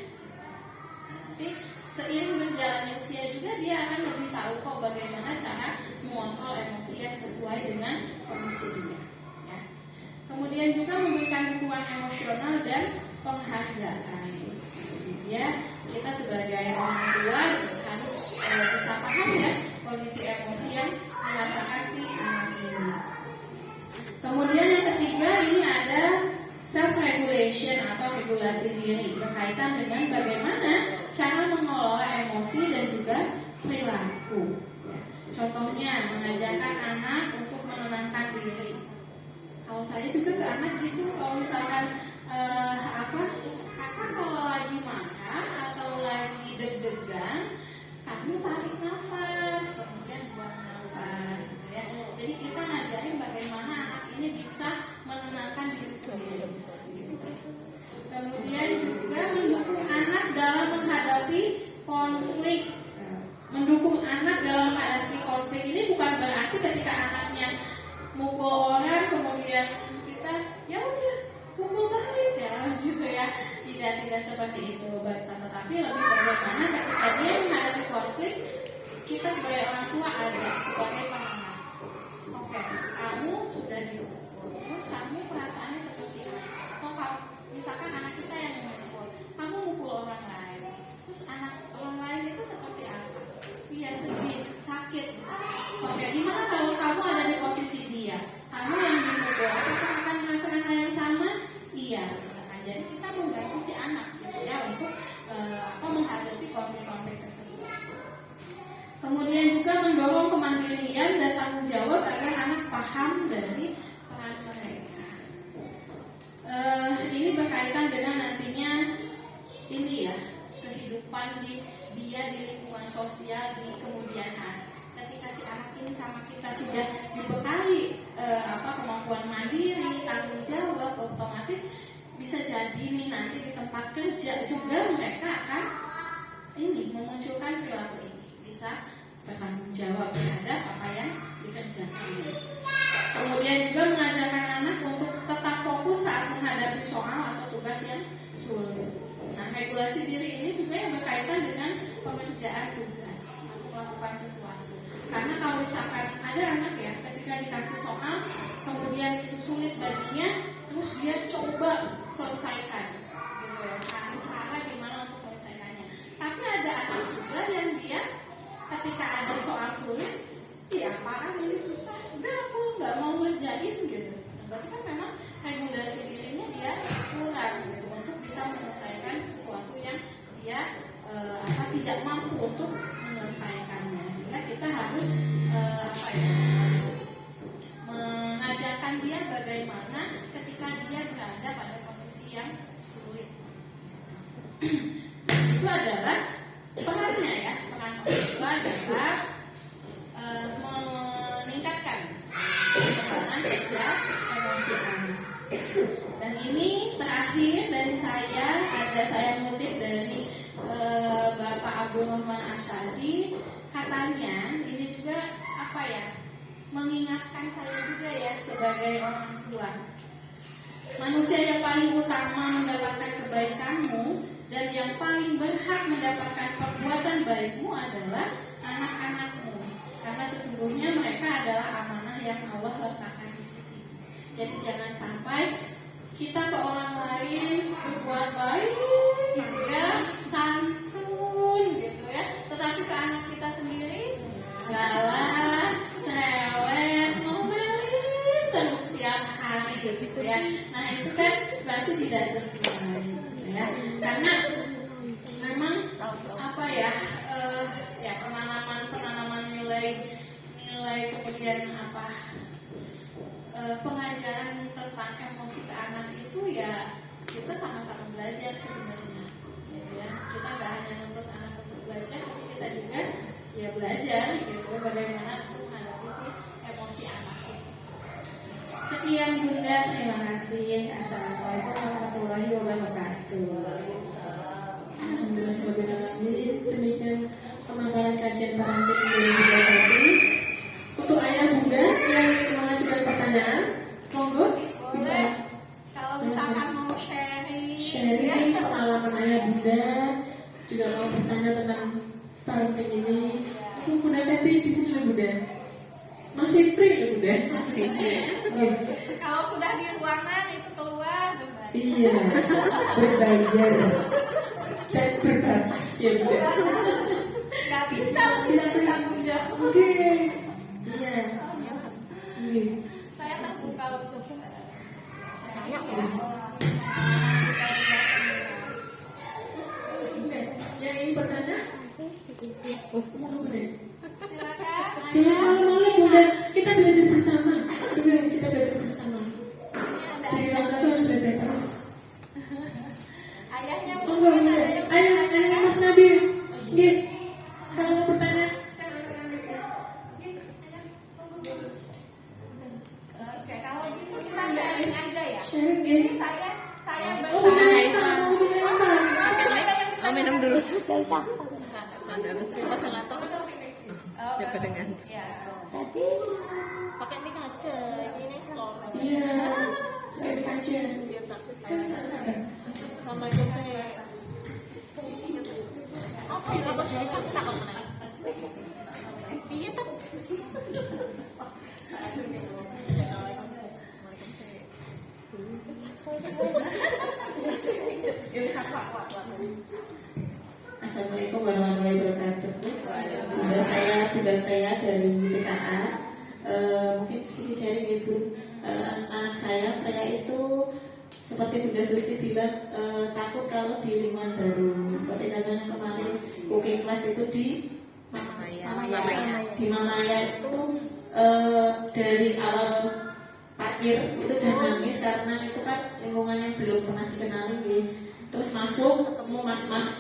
Nanti seiring berjalannya usia juga dia akan lebih tahu kok bagaimana cara mengontrol emosi yang sesuai dengan kondisi dia. Ya. Kemudian juga memberikan dukungan emosional dan penghargaan. Ya, kita sebagai orang tua harus bisa paham ya kondisi emosi yang dirasakan si anak ini. Kemudian yang ketiga ini ada self regulation atau regulasi diri, berkaitan dengan bagaimana cara mengelola emosi dan juga perilaku. Ya. Contohnya mengajarkan anak untuk menenangkan diri. Kalau saya juga ke anak gitu, kalau misalkan kakak kalau lagi marah atau lagi deg-degan, kamu tarik nafas, kemudian buang nafas, gitu ya. Jadi kita ngajarin bagaimana ini bisa menenangkan diri sendiri. Kemudian juga mendukung anak dalam menghadapi konflik. Mendukung anak dalam menghadapi konflik ini bukan berarti ketika anaknya mukul orang kemudian kita ya udah pukul balik ya gitu ya. Tidak seperti itu, tetapi lebih bagaimana ketika dia menghadapi konflik, kita sebagai orang tua ada sebagai penengah. Oke, kamu sudah dipukul, terus kamu perasaannya seperti apa? Atau misalkan anak kita yang memukul, kamu mukul orang lain, terus anak orang lain itu seperti apa? Iya, sedih, sakit. Oke, gimana kalau kamu ada di posisi dia? Kamu yang dipukul, apakah akan merasakan hal yang sama? Iya, misalkan. Jadi kita membantu si anak gitu ya untuk menghadapi konflik-konflik tersebut. Kemudian juga mendorong kemandirian dan tanggung jawab agar anak paham dari peran mereka. Ini berkaitan dengan nantinya ini ya, kehidupan dia di lingkungan sosial di kemudian hari. Ketika si anak ini sama kita sudah dibekali kemampuan mandiri, tanggung jawab, otomatis bisa jadi nih nanti di tempat kerja juga mereka akan ini memunculkan perilaku ini, bisa bertanggung jawab terhadap apa yang dikerjakannya. Kemudian juga mengajarkan anak untuk tetap fokus saat menghadapi soal atau tugas yang sulit. Nah, regulasi diri ini juga yang berkaitan dengan pengerjaan tugas atau melakukan sesuatu. Karena kalau misalkan ada anak ya ketika dikasih soal kemudian itu sulit baginya, terus dia coba selesaikan gitu ya, cari cara gimana untuk menyelesaikannya. Tapi ada anak juga yang dia ketika ada soal sulit, iya apaan ini susah, udah aku nggak mau ngerjain gitu. Berarti kan memang regulasi dirinya dia kurang gitu untuk bisa menyelesaikan sesuatu yang dia tidak mampu untuk menyelesaikannya. Sehingga kita harus mengajarkan dia bagaimana ketika dia berada pada posisi yang sulit. Itu adalah perannya ya, peran orang tua adalah meningkatkan ketahanan sosial emosi anak. Dan ini terakhir dari saya mengutip dari Bapak Abdul Rahman Asyadi, katanya ini juga mengingatkan saya juga ya sebagai orang tua. Manusia yang paling utama mendapatkan kebaikanmu dan yang paling berhak mendapatkan perbuatan baikmu adalah anak-anakmu, karena sesungguhnya mereka adalah amanah yang Allah letakkan di sisi. Jadi jangan sampai kita ke orang lain berbuat baik gitu ya, santun gitu ya, tetapi ke anak kita sendiri galak, cerewet, ngomelin terus tiap hari gitu ya. Nah itu kan berarti tidak sesuai gitu ya. Karena memang penanaman nilai kemudian pengajaran tentang emosi ke anak itu ya kita sama-sama belajar sebenarnya gitu ya. Kita nggak hanya nuntut anak untuk belajar, tapi kita juga ya belajar gitu bagaimana untuk menghadapi si emosi anak itu. Sekian Bunda, terima kasih. Assalamualaikum warahmatullahi wabarakatuh. Alhamdulillah, demikian pemaparan kajian parenting 2023 tadi. Untuk ayah bunda yang ingin mengajukan pertanyaan, monggo bisa Kalau misalkan mau sharing pengalaman ayah bunda, juga mau bertanya tentang parenting ini. Bunda Feti di sini bunda, masih free ya bunda? Kalau sudah di ruangan itu keluar berbayar. Iya, berbayar dan berbatas ya bunda. Gak bisa tidak tanggung jawab. Oke, iya. Saya terbuka untuk Oke, yang ingin bertanya? Monggo bunda. silakan. Jangan malu-malu bunda, kita belajar bersama. Benar, kita belajar bersama. Jadi orang tua harus belajar terus. Ayahnya Monggo bunda, ayah Mas Nabil. Nggih. Kalau mau bertanya, Oke, kalau gitu Gak usah. Harus lewat laptop. Dapat dengan. Tadi pakai mic aja, ini store. Iya. Live aja. Biar takut. Assalamualaikum saya. Apa ya? Apa ya? Tak mana? Iya tak. Assalamualaikum warahmatullahi wabarakatuh. Bunda saya dari TKA. Mungkin sedikit sharing ibu. Anak saya Freya itu seperti Bunda Susi bilang takut kalau di lingkungan baru. Seperti contohnya kemarin cooking class itu di Mamaya itu dari awal parkir itu udah nangis karena itu kan lingkungan yang belum pernah dikenali gitu. Terus masuk ketemu mas-mas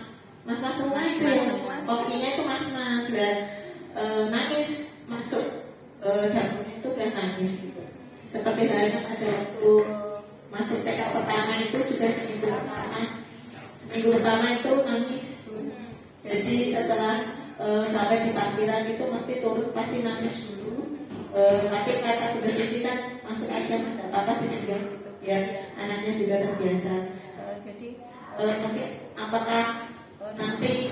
semua itu ya, kokinya itu mas-mas dan nangis masuk dapurnya itu udah nangis gitu. Seperti halnya ada waktu masuk TK pertama itu juga seminggu pertama itu nangis. Jadi setelah sampai di parkiran itu mesti turun pasti nangis dulu. Tapi kata Bunda Susi kan masuk aja nggak apa-apa ditinggal gitu. Ya anaknya juga terbiasa. Jadi mungkin apakah nanti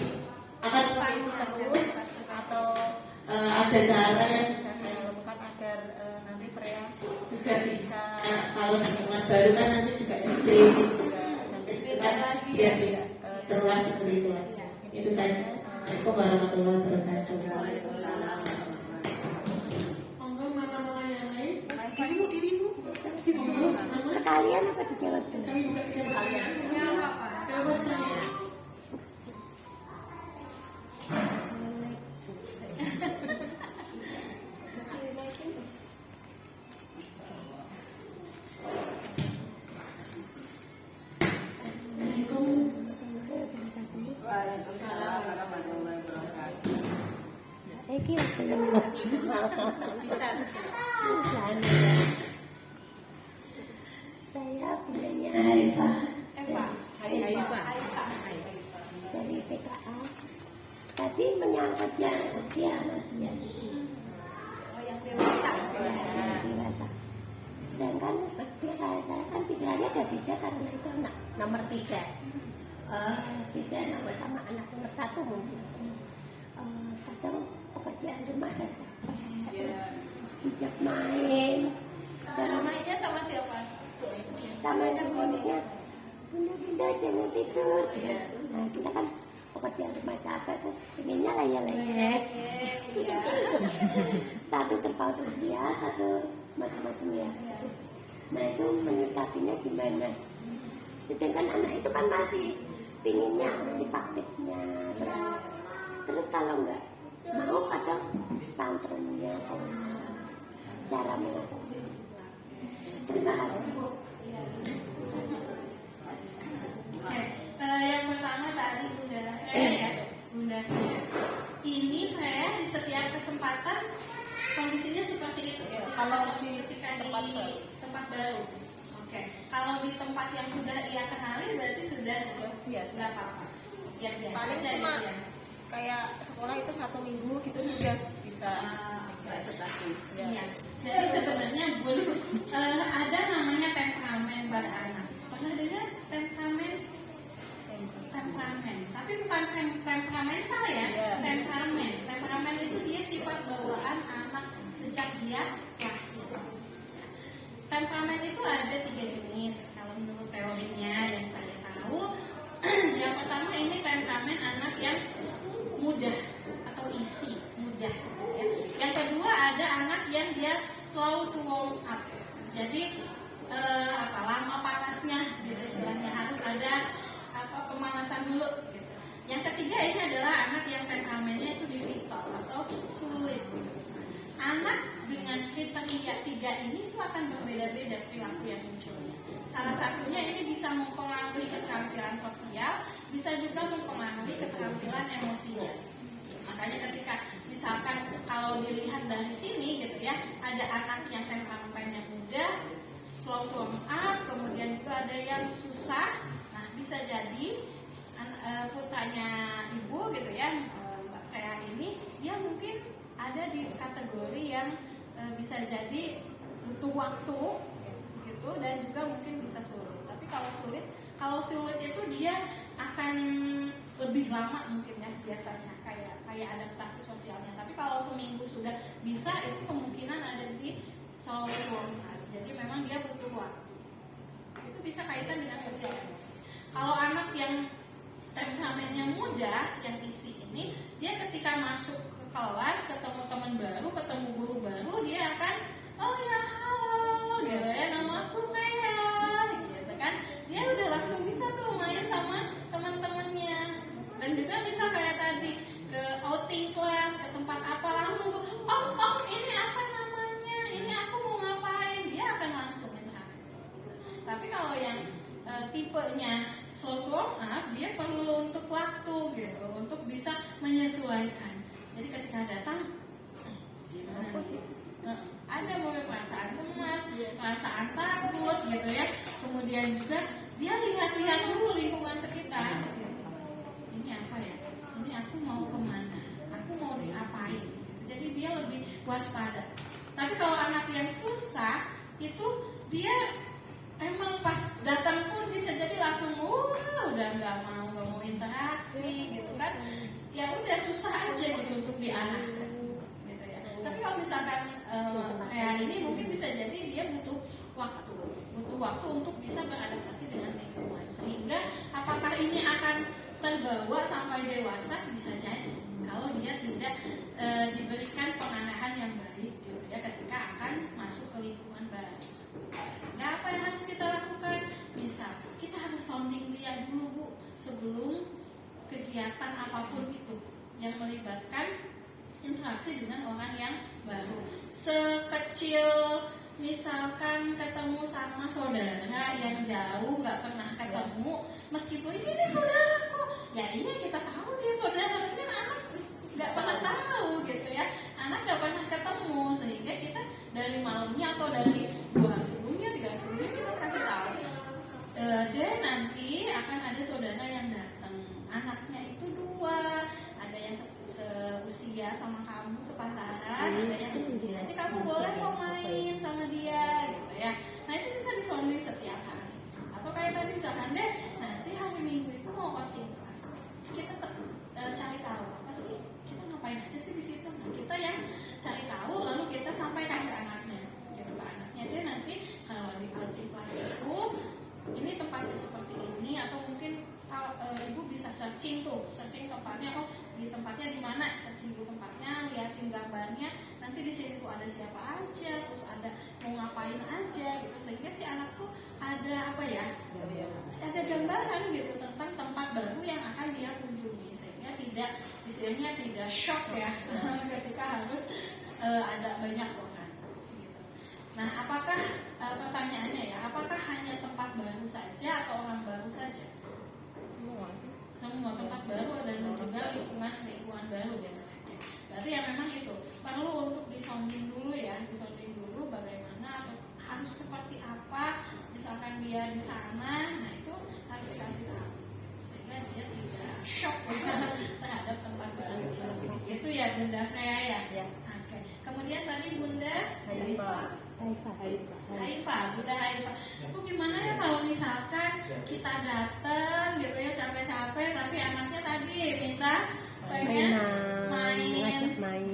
akan seperti ini terus atau ada cara yang bisa saya lakukan agar nanti Freya juga bisa kalau lingkungan baru kan nanti juga SD juga sampai depan biar tidak terulang seperti itu. Itu saja. Assalamualaikum warahmatullahi wabarakatuh. Monggo mama-mama yang lain. Dirimu. Monggo mama. sekalian apa dijawab dulu? Kami buka tiga kalian. Semuanya apa? Bebas saya. Waalaikumsalam warahmatullahi wabarakatuh. Iki belum. Bisa. Saya bundanya Haifa Eva. dari TKA. Tadi menyangkut yang usia dia. Yang dewasa. Dewasa. Sedangkan usia kayak saya kan pikirannya udah beda karena itu anak nomor 3. Beda nomor sama anak nomor 1 mungkin. Kadang pekerjaan rumah dan capek. Dijak main. Mainnya sama siapa? Sama yang bonusnya bunda jangan tidur. Nah kita kan pekerjaan rumah capek terus pengennya layar-layar. Satu terpaut usia, satu macam-macam ya. Nah itu menyikapinya gimana? Sedangkan anak itu kan masih pinginnya aktif-aktifnya terus kalau enggak mau kadang tantrumnya cara mengatasi. Terima kasih. Yang pertama tadi Bunda Freya ya, Bunda Freya. Ini Freya di setiap kesempatan kondisinya seperti itu. Ketika di tempat baru. Oke. Kalau di tempat yang sudah ia kenali berarti sudah biasa, nggak apa-apa. Ya biasa. Paling aja cuma gitu ya. kayak sekolah itu 1 minggu gitu juga bisa adaptasi. Iya. Jadi sebenarnya Bun ada namanya temperamen pada anak. Pernah dengar temperamen? Tapi bukan temperamen salah ya. Iya. Temperamen itu dia sifat bawaan anak sejak dia lahir. Temperamen itu ada 3 jenis. Kalau menurut teorinya yang saya tahu, yang pertama ini temperamen anak yang mudah atau isi mudah. Ya. Yang kedua ada anak yang dia slow to warm up. Jadi lama panasnya gitu istilahnya, harus ada pemanasan dulu gitu. Yang ketiga ini adalah anak yang temperamennya itu difficult atau sulit. Anak dengan kriteria 3 ini itu akan berbeda-beda perilaku yang munculnya. Salah satunya ini bisa mempengaruhi keterampilan sosial, bisa juga mempengaruhi keterampilan emosinya. Makanya ketika misalkan kalau dilihat dari sini gitu ya, ada anak yang temperamennya mudah, slow to warm up, kemudian itu ada yang susah. Nah bisa jadi putranya ibu gitu ya, Mbak Freya ini, dia mungkin ada di kategori yang bisa jadi butuh waktu gitu, dan juga mungkin bisa sulit. Tapi kalau sulit itu dia akan lebih lama mungkin ya biasanya, kayak adaptasi sosialnya. Tapi kalau seminggu sudah bisa, itu kemungkinan ada di Solomon. Jadi memang dia butuh waktu. Itu bisa kaitan dengan sosial emosi. Kalau anak yang temperamennya muda, yang isi ini, dia ketika masuk ke kelas, ketemu teman baru, ketemu guru baru, dia akan, oh ya halo, gitu ya, nama aku Freya, gitu kan. Dia udah langsung bisa tuh main sama teman-temannya. Dan juga bisa kayak tadi, ke outing kelas, ke tempat apa, langsung tuh, om ini apa namanya, ini aku mau ngapain, dia akan langsung interaksi. Tapi kalau yang tipenya slow warm up, dia perlu untuk waktu gitu, untuk bisa menyesuaikan. Jadi ketika datang, gimana nih? Ada mulai perasaan cemas, perasaan takut gitu ya. Kemudian juga dia lihat-lihat dulu lingkungan sekitar. Gitu. Ini apa ya? Ini aku mau kemana? Aku mau diapain? Gitu. Jadi dia lebih waspada. Tapi kalau anak yang susah itu dia emang pas datang pun bisa jadi langsung udah nggak mau interaksi gitu kan. Ya udah susah aja gitu untuk diarahkan gitu ya. Tapi kalau misalkan kayak ini mungkin bisa jadi dia butuh waktu untuk bisa beradaptasi dengan lingkungan. Sehingga apakah ini akan terbawa sampai dewasa, bisa jadi kalau dia tidak diberikan pengarahan yang baik gitu ya, ketika akan masuk ke lingkungan baru. Sehingga apa yang harus kita lakukan? Bisa kita harus sounding dia dulu Bu, sebelum kegiatan apapun itu yang melibatkan interaksi dengan orang yang baru. Sekecil misalkan ketemu sama saudara yang jauh, nggak pernah ketemu, meskipun ini saudaraku, ya iya kita tahu dia saudara, kan anak nggak pernah tahu gitu ya, anak nggak pernah ketemu, sehingga kita dari malamnya atau dari 2 hari sebelumnya, 3 hari sebelumnya kita kasih tahu, dan nanti akan ada saudara yang datang, anaknya itu 2, ada yang seusia sama kamu sepantaran, ada yang nanti kamu boleh kok main sama dia gitu ya. Nah itu bisa disounding setiap hari. Atau kayak tadi misalkan deh, nanti hari Minggu itu mau outing kelas, terus kita cari tahu apa sih, kita ngapain aja sih di situ. Nah kita yang cari tahu, lalu kita sampaikan ke anaknya gitu, ke anaknya dia nanti kalau di outing kelas itu ini tempatnya seperti ini, atau mungkin kalau ibu bisa searching tempatnya, oh di tempatnya di mana, searching dulu tempatnya, liatin gambarnya, nanti di sini tuh ada siapa aja, terus ada mau ngapain aja gitu, sehingga si anak tuh ada apa ya, ada gambaran gitu tentang tempat baru yang akan dia kunjungi, sehingga istilahnya tidak shock ya ketika harus ada banyak orang gitu. Nah apakah pertanyaannya ya, apakah hanya tempat baru saja atau orang baru saja? Semua tempat baru dan juga lingkungan baru gitu. Berarti ya memang itu perlu untuk disounding dulu ya, disounding dulu bagaimana atau harus seperti apa. Misalkan dia di sana, nah itu harus dikasih tahu sehingga dia tidak shock terhadap tempat baru ini. Itu ya Bunda Freya ya. Oke. Kemudian tadi Bunda Haifa, Bunda Haifa. Bu gimana ya kalau misalkan kita datang gitu ya capek-capek, tapi anaknya tadi minta pengen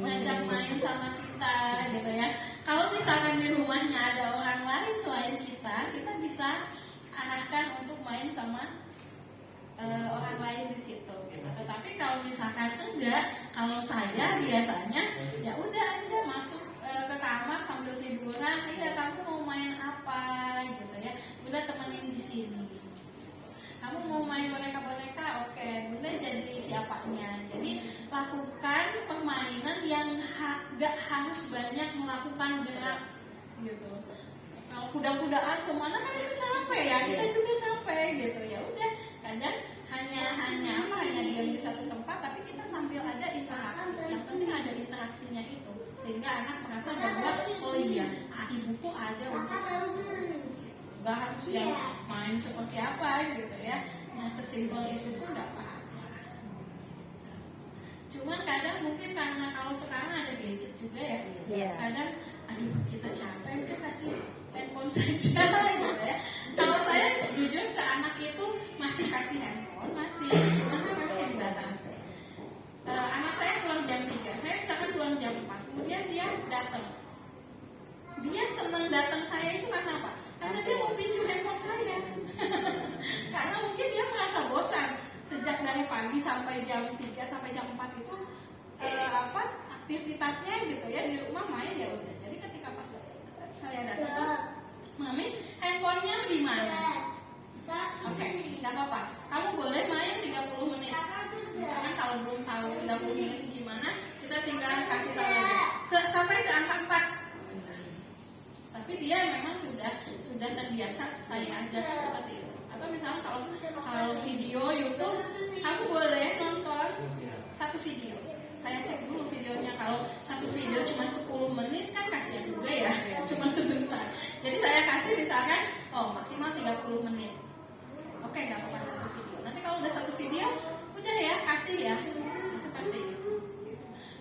ngajak main sama kita gitu ya. Kalau misalkan di rumahnya ada orang lain selain kita bisa arahkan untuk main sama orang lain di situ gitu. Tetapi kalau misalkan enggak, kalau saya biasanya ya udah aja masuk ke kamar sambil tiduran, iya kamu mau main apa gitu ya, udah temenin di sini. Kamu mau main boneka-boneka, oke, Bunda jadi siapanya. Jadi lakukan permainan yang gak harus banyak melakukan gerak gitu. Kalau kuda-kudaan kemana kan itu capek ya, kita juga capek gitu ya. Udah kadang hanya diam di satu tempat, tapi kita sambil ada interaksi. Yang penting ada interaksinya itu, sehingga anak merasa bahwa oh iya, ibuku ada untuk gak harus yang main seperti apa gitu ya. yang sesimpel itu pun nggak apa-apa. Cuman kadang mungkin karena kalau sekarang ada gadget juga ya, Iya. kadang aduh kita capek udah kasih handphone saja gitu ya. Kalau saya jujur ke anak itu masih kasih handphone, masih karena memang dibatasi. Anak saya pulang jam 3, saya misalkan pulang jam 4, kemudian dia datang. Dia senang datang saya itu karena apa? Karena dia mau pinjam handphone saya. Karena mungkin dia merasa bosan sejak dari pagi sampai jam 3 sampai jam 4 itu aktivitasnya gitu ya, di rumah main ya udah. Jadi ketika pas saya datang, Mami, handphonenya di mana? Oke, nggak apa-apa. Kamu boleh main 30 menit. Misalkan kalau belum tahu 30 menit gimana, kita tinggal kasih tahu aja. Sampai ke angka 4. Tapi dia memang sudah terbiasa saya ajarkan seperti itu. Atau misalnya kalau video YouTube, aku boleh nonton satu video. Saya cek dulu videonya. Kalau satu video cuma 10 menit kan kasihan juga ya, cuma sebentar. Jadi saya kasih misalkan maksimal 30 menit. Oke, nggak apa-apa satu video. Nanti kalau udah satu video, udah ya kasih ya. Seperti itu.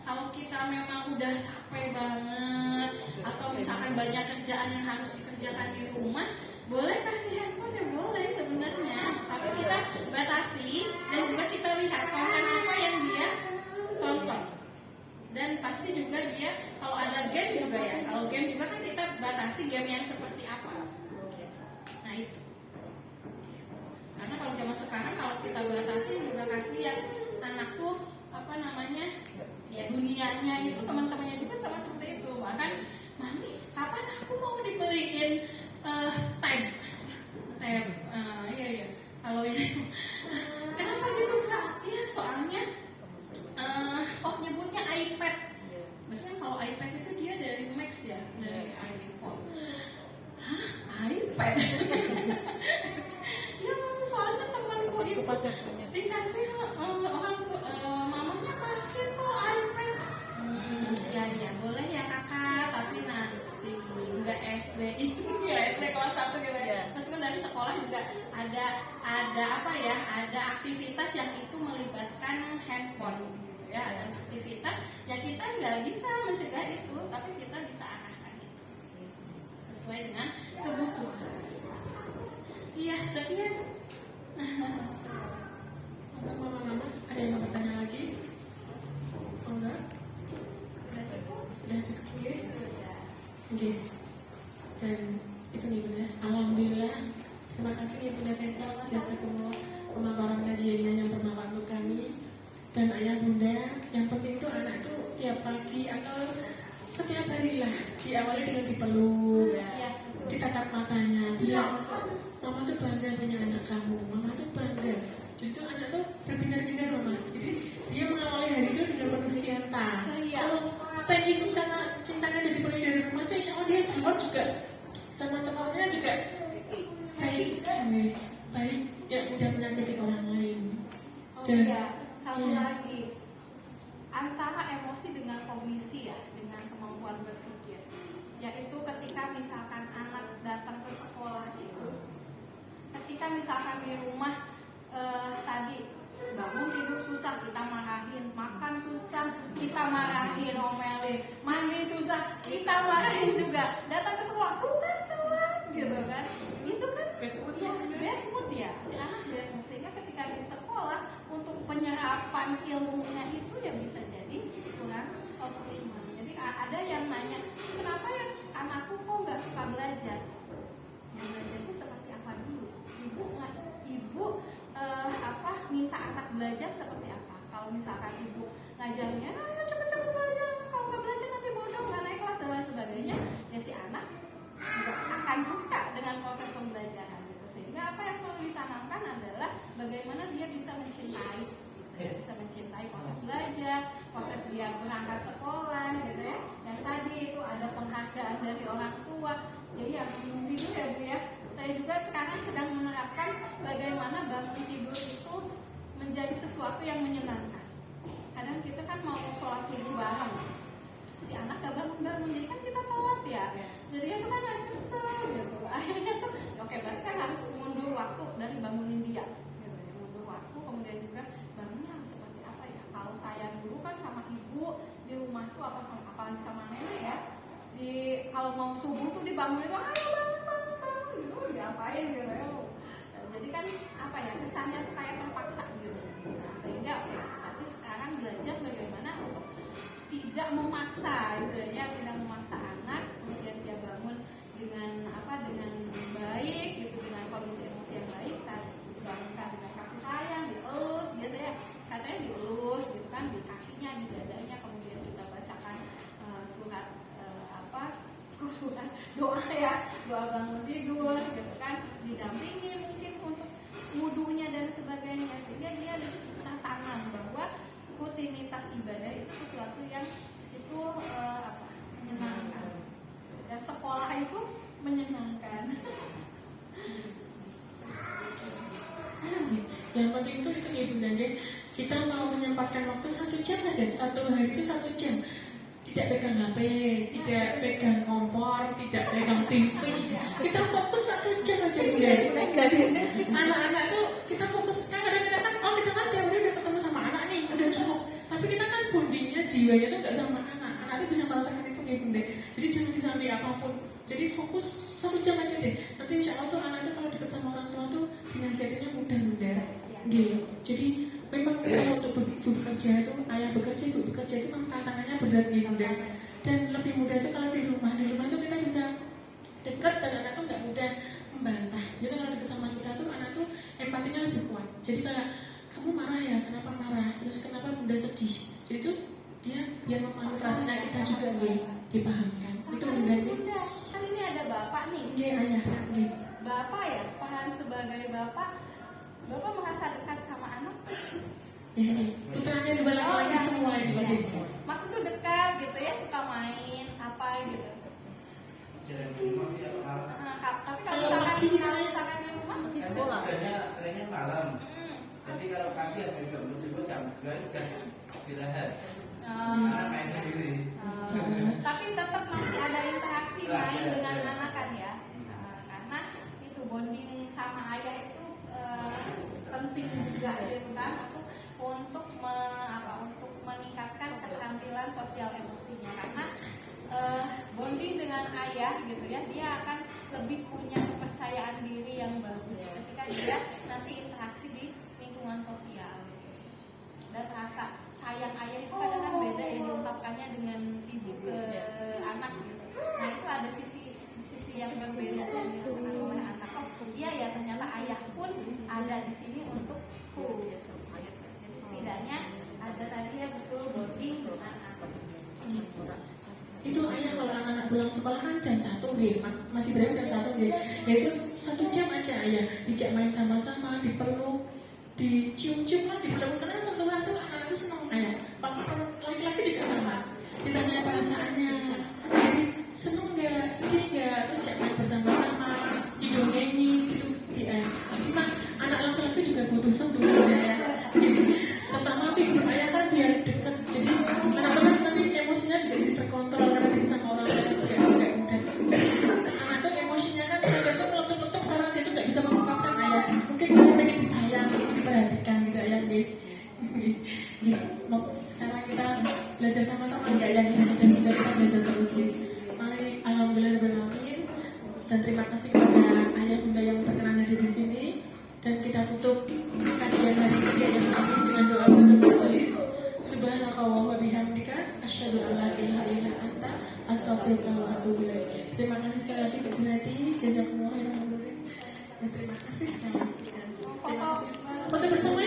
Kalau kita memang udah capek banget atau misalkan banyak kerjaan yang harus dikerjakan di rumah, boleh kasih handphone ya boleh sebenarnya. Tapi kita batasi dan juga kita lihat konten apa yang dia tonton. Dan pasti juga dia kalau ada game juga ya. Kalau game juga kan kita batasi game yang seperti apa. Nah itu. Karena kalau zaman sekarang kalau kita batasi juga kasih yang anak tuh ya dunianya itu teman-temannya juga sama seperti itu. Bahkan Mami, kapan aku mau dibeliin tab? Iya. Kalau ini kenapa gitu Kak? Iya soalnya nyebutnya iPad. Bahkan kalau iPad itu dia dari Max ya, dari iPhone. Hah? iPad? Ya soalnya temanku itu dikasih mamanya kasih kok iPad. Ya boleh ya kakak, tapi nanti nggak SD ya SD kelas 1 gitu ya. Meskipun dari sekolah juga ada ada aktivitas yang itu melibatkan handphone gitu ya. Ada aktivitas yang kita nggak bisa mencegah itu, tapi kita bisa arahkan itu sesuai dengan kebutuhan. Iya, sekian. Mama, ada yang mau bertanya lagi? Oh enggak? Sudah cukup ya? Oke. Dan itu nih Bunda. Alhamdulillah. Terima kasih ya Bunda Petra jazakumullah pemaparan kajiannya yang bermanfaat untuk kami dan ayah Bunda. Yang penting itu anak itu tiap pagi atau setiap hari lah diawali dengan dipeluk, ditatap matanya, bilang mama tuh bangga punya anak kamu, mama tuh bangga. Jadi tuh anak tuh berpindah-pindah mama. Jadi dia mengawali hari itu dengan penuh cinta. Kalau tadi cintanya udah dipenuhi dari rumah tuh, insya Allah dia di luar juga sama temannya juga baik, yang udah menyakiti orang lain. Dan satu lagi antara emosi dengan kognisi ya, dengan kemampuan berpikir, yaitu ketika misalkan anak datang ke sekolah itu, ketika misalkan di rumah tadi bangun tidur susah kita marahin, makan susah kita marahin, omelin, mandi susah kita marahin juga, datang ke sekolah telat gitu kan, itu kan bad mood ya, si anak bad mood. Sehingga ketika di sekolah untuk penyerapan ilmunya itu ya bisa jadi kurang optimal. Jadi ada yang nanya, kenapa ya anakku kok nggak suka belajar? Yang belajarnya seperti apa dulu? Ibu minta anak belajar seperti apa? Kalau misalkan ibu ngajarnya, ayo cepet-cepet belajar, kalau nggak belajar nanti bodoh, nggak naik kelas dan lain sebagainya, ya si anak juga akan suka dengan proses pembelajaran gitu. Sehingga apa yang perlu ditanamkan adalah bagaimana dia bisa mencintai, bisa mencintai proses belajar, proses dia berangkat sekolah gitu ya. Dan tadi itu ada penghargaan dari orang tua. Jadi ya tidur ya Bu ya. Saya juga sekarang sedang menerapkan bagaimana bangun tidur itu menjadi sesuatu yang menyenangkan. Kadang kita kan mau sholat subuh bareng, si anak gak bangun-bangun, jadi kan kita telat ya. Jadi itu kan agak kesel gitu. Akhirnya tuh, oke berarti kan harus mundur waktu dari bangunin dia. Gitu. di rumah tuh apalagi sama nenek ya, kalau mau subuh tuh dibangun itu ayo bangun gitu, diapain gitu ya. Jadi kan apa ya, kesannya tuh kayak terpaksa gitu. Nah, sehingga tapi sekarang belajar bagaimana untuk tidak memaksa gitu ya, tidak memaksa anak, kemudian dia bangun dengan baik gitu, dengan kondisi emosi yang baik, dibangunkan dengan kasih sayang, dielus, biasanya katanya dielus gitu kan, di kakinya, di dadanya, kemudian kita bacakan surat doa ya, doa bangun tidur gitu kan, terus didampingi mungkin untuk wudunya dan sebagainya, sehingga dia bisa tanam bahwa rutinitas ibadah itu sesuatu yang itu menyenangkan, dan sekolah itu menyenangkan. Yang penting itu ya Bunda, kita mau menyempatkan waktu 1 jam aja, 1 hari itu 1 jam. Tidak pegang HP, tidak pegang kompor, tidak pegang TV. Kita fokus 1 jam aja Bunda. Anak-anak tuh kita fokus, kita kan tiap hari udah ketemu sama anak nih, udah cukup. Tapi kita kan bondingnya, jiwanya tuh nggak sama anak. Anak tuh bisa merasakan itu ya Bunda. Jadi jangan disambi apapun. Jadi fokus 1 jam aja deh. Nanti insya Allah tuh anak tuh kalau deket sama orang tua tuh dinasihatinya mudah Bunda. Gitu. Jadi memang kalau untuk bekerja itu, ayah bekerja, ibu bekerja itu memang tantangannya berat nih Bunda. Dan lebih mudah itu kalau di rumah itu kita bisa dekat dan anak tuh nggak mudah membantah. Jadi kalau dekat sama kita tuh anak tuh empatinya lebih kuat. Jadi kayak kamu marah ya, kenapa marah? Terus kenapa Bunda sedih? Jadi itu dia biar memahami perasaan kita juga dipahamkan. Itu Bunda. Kan ini ada bapak nih. Iya ayah. Iya. Bapak ya, peran sebagai bapak merasa dekat sama anak. Ya, putranya dua laki-laki semua ini. Maksudnya dekat gitu ya, suka main apa gitu. Tapi kalau misalkan di rumah di sekolah. Seringnya malam. Jadi kalau pagi ada jam 2 udah istirahat. Anak main sendiri. Tapi tetap masih ada interaksi main dengan anak kan ya. Karena itu bonding sama ayah itu penting juga gitu kan, untuk meningkatkan keterampilan sosial emosinya, karena bonding dengan ayah gitu ya, dia akan lebih punya kepercayaan diri yang bagus ketika dia nanti interaksi di lingkungan sosial, dan rasa sayang ayah itu kadang-kadang beda yang diungkapkannya dengan ibu ke anak gitu. Nah itu ada sisi yang berbeda yang dirasakan oleh anak. Iya ya, ternyata ayah pun ada di sini untukku. Jadi setidaknya ada tadi ya betul bonding dengan anak. Itu ayah kalau anak-anak pulang sekolah kan jam 1 masih berada jam 1 ya itu 1 jam aja ayah dijak main sama-sama, dipeluk, dicium-cium lah, dipeluk, karena sentuhan tuh anak-anak itu seneng ayah. Laki-laki juga sama, ditanya perasaannya, jadi seneng nggak, sedih nggak, terus jak main bersama-sama, didongengin gitu. Jadi mah anak laki-laki juga butuh sentuhan saya. Pertama figur ayah kan biar dekat, jadi anak-anak nanti emosinya juga jadi terkontrol karena dia sama orang tua juga nggak mudah. Jadi anak tuh emosinya kan dia tuh meletup-letup karena dia tuh nggak bisa mengungkapkan ayah. Mungkin dia pengen disayang, pengen diperhatikan gitu ayah gitu. Sekarang kita belajar sama-sama nggak ya, dan juga kita belajar terus nih. Mari alhamdulillah dan terima kasih kepada ayah bunda yang berkenan hadir di sini, dan kita tutup kajian hari ini dengan doa penutup majelis. Subhanallah wa bihamdika asyhadu an la ilaha illa anta astaghfiruka wa atubu ilaik. Terima kasih sekali lagi Ibu Hati, jazakumullah khairan. Terima kasih sekali lagi. Terima kasih. Foto bersama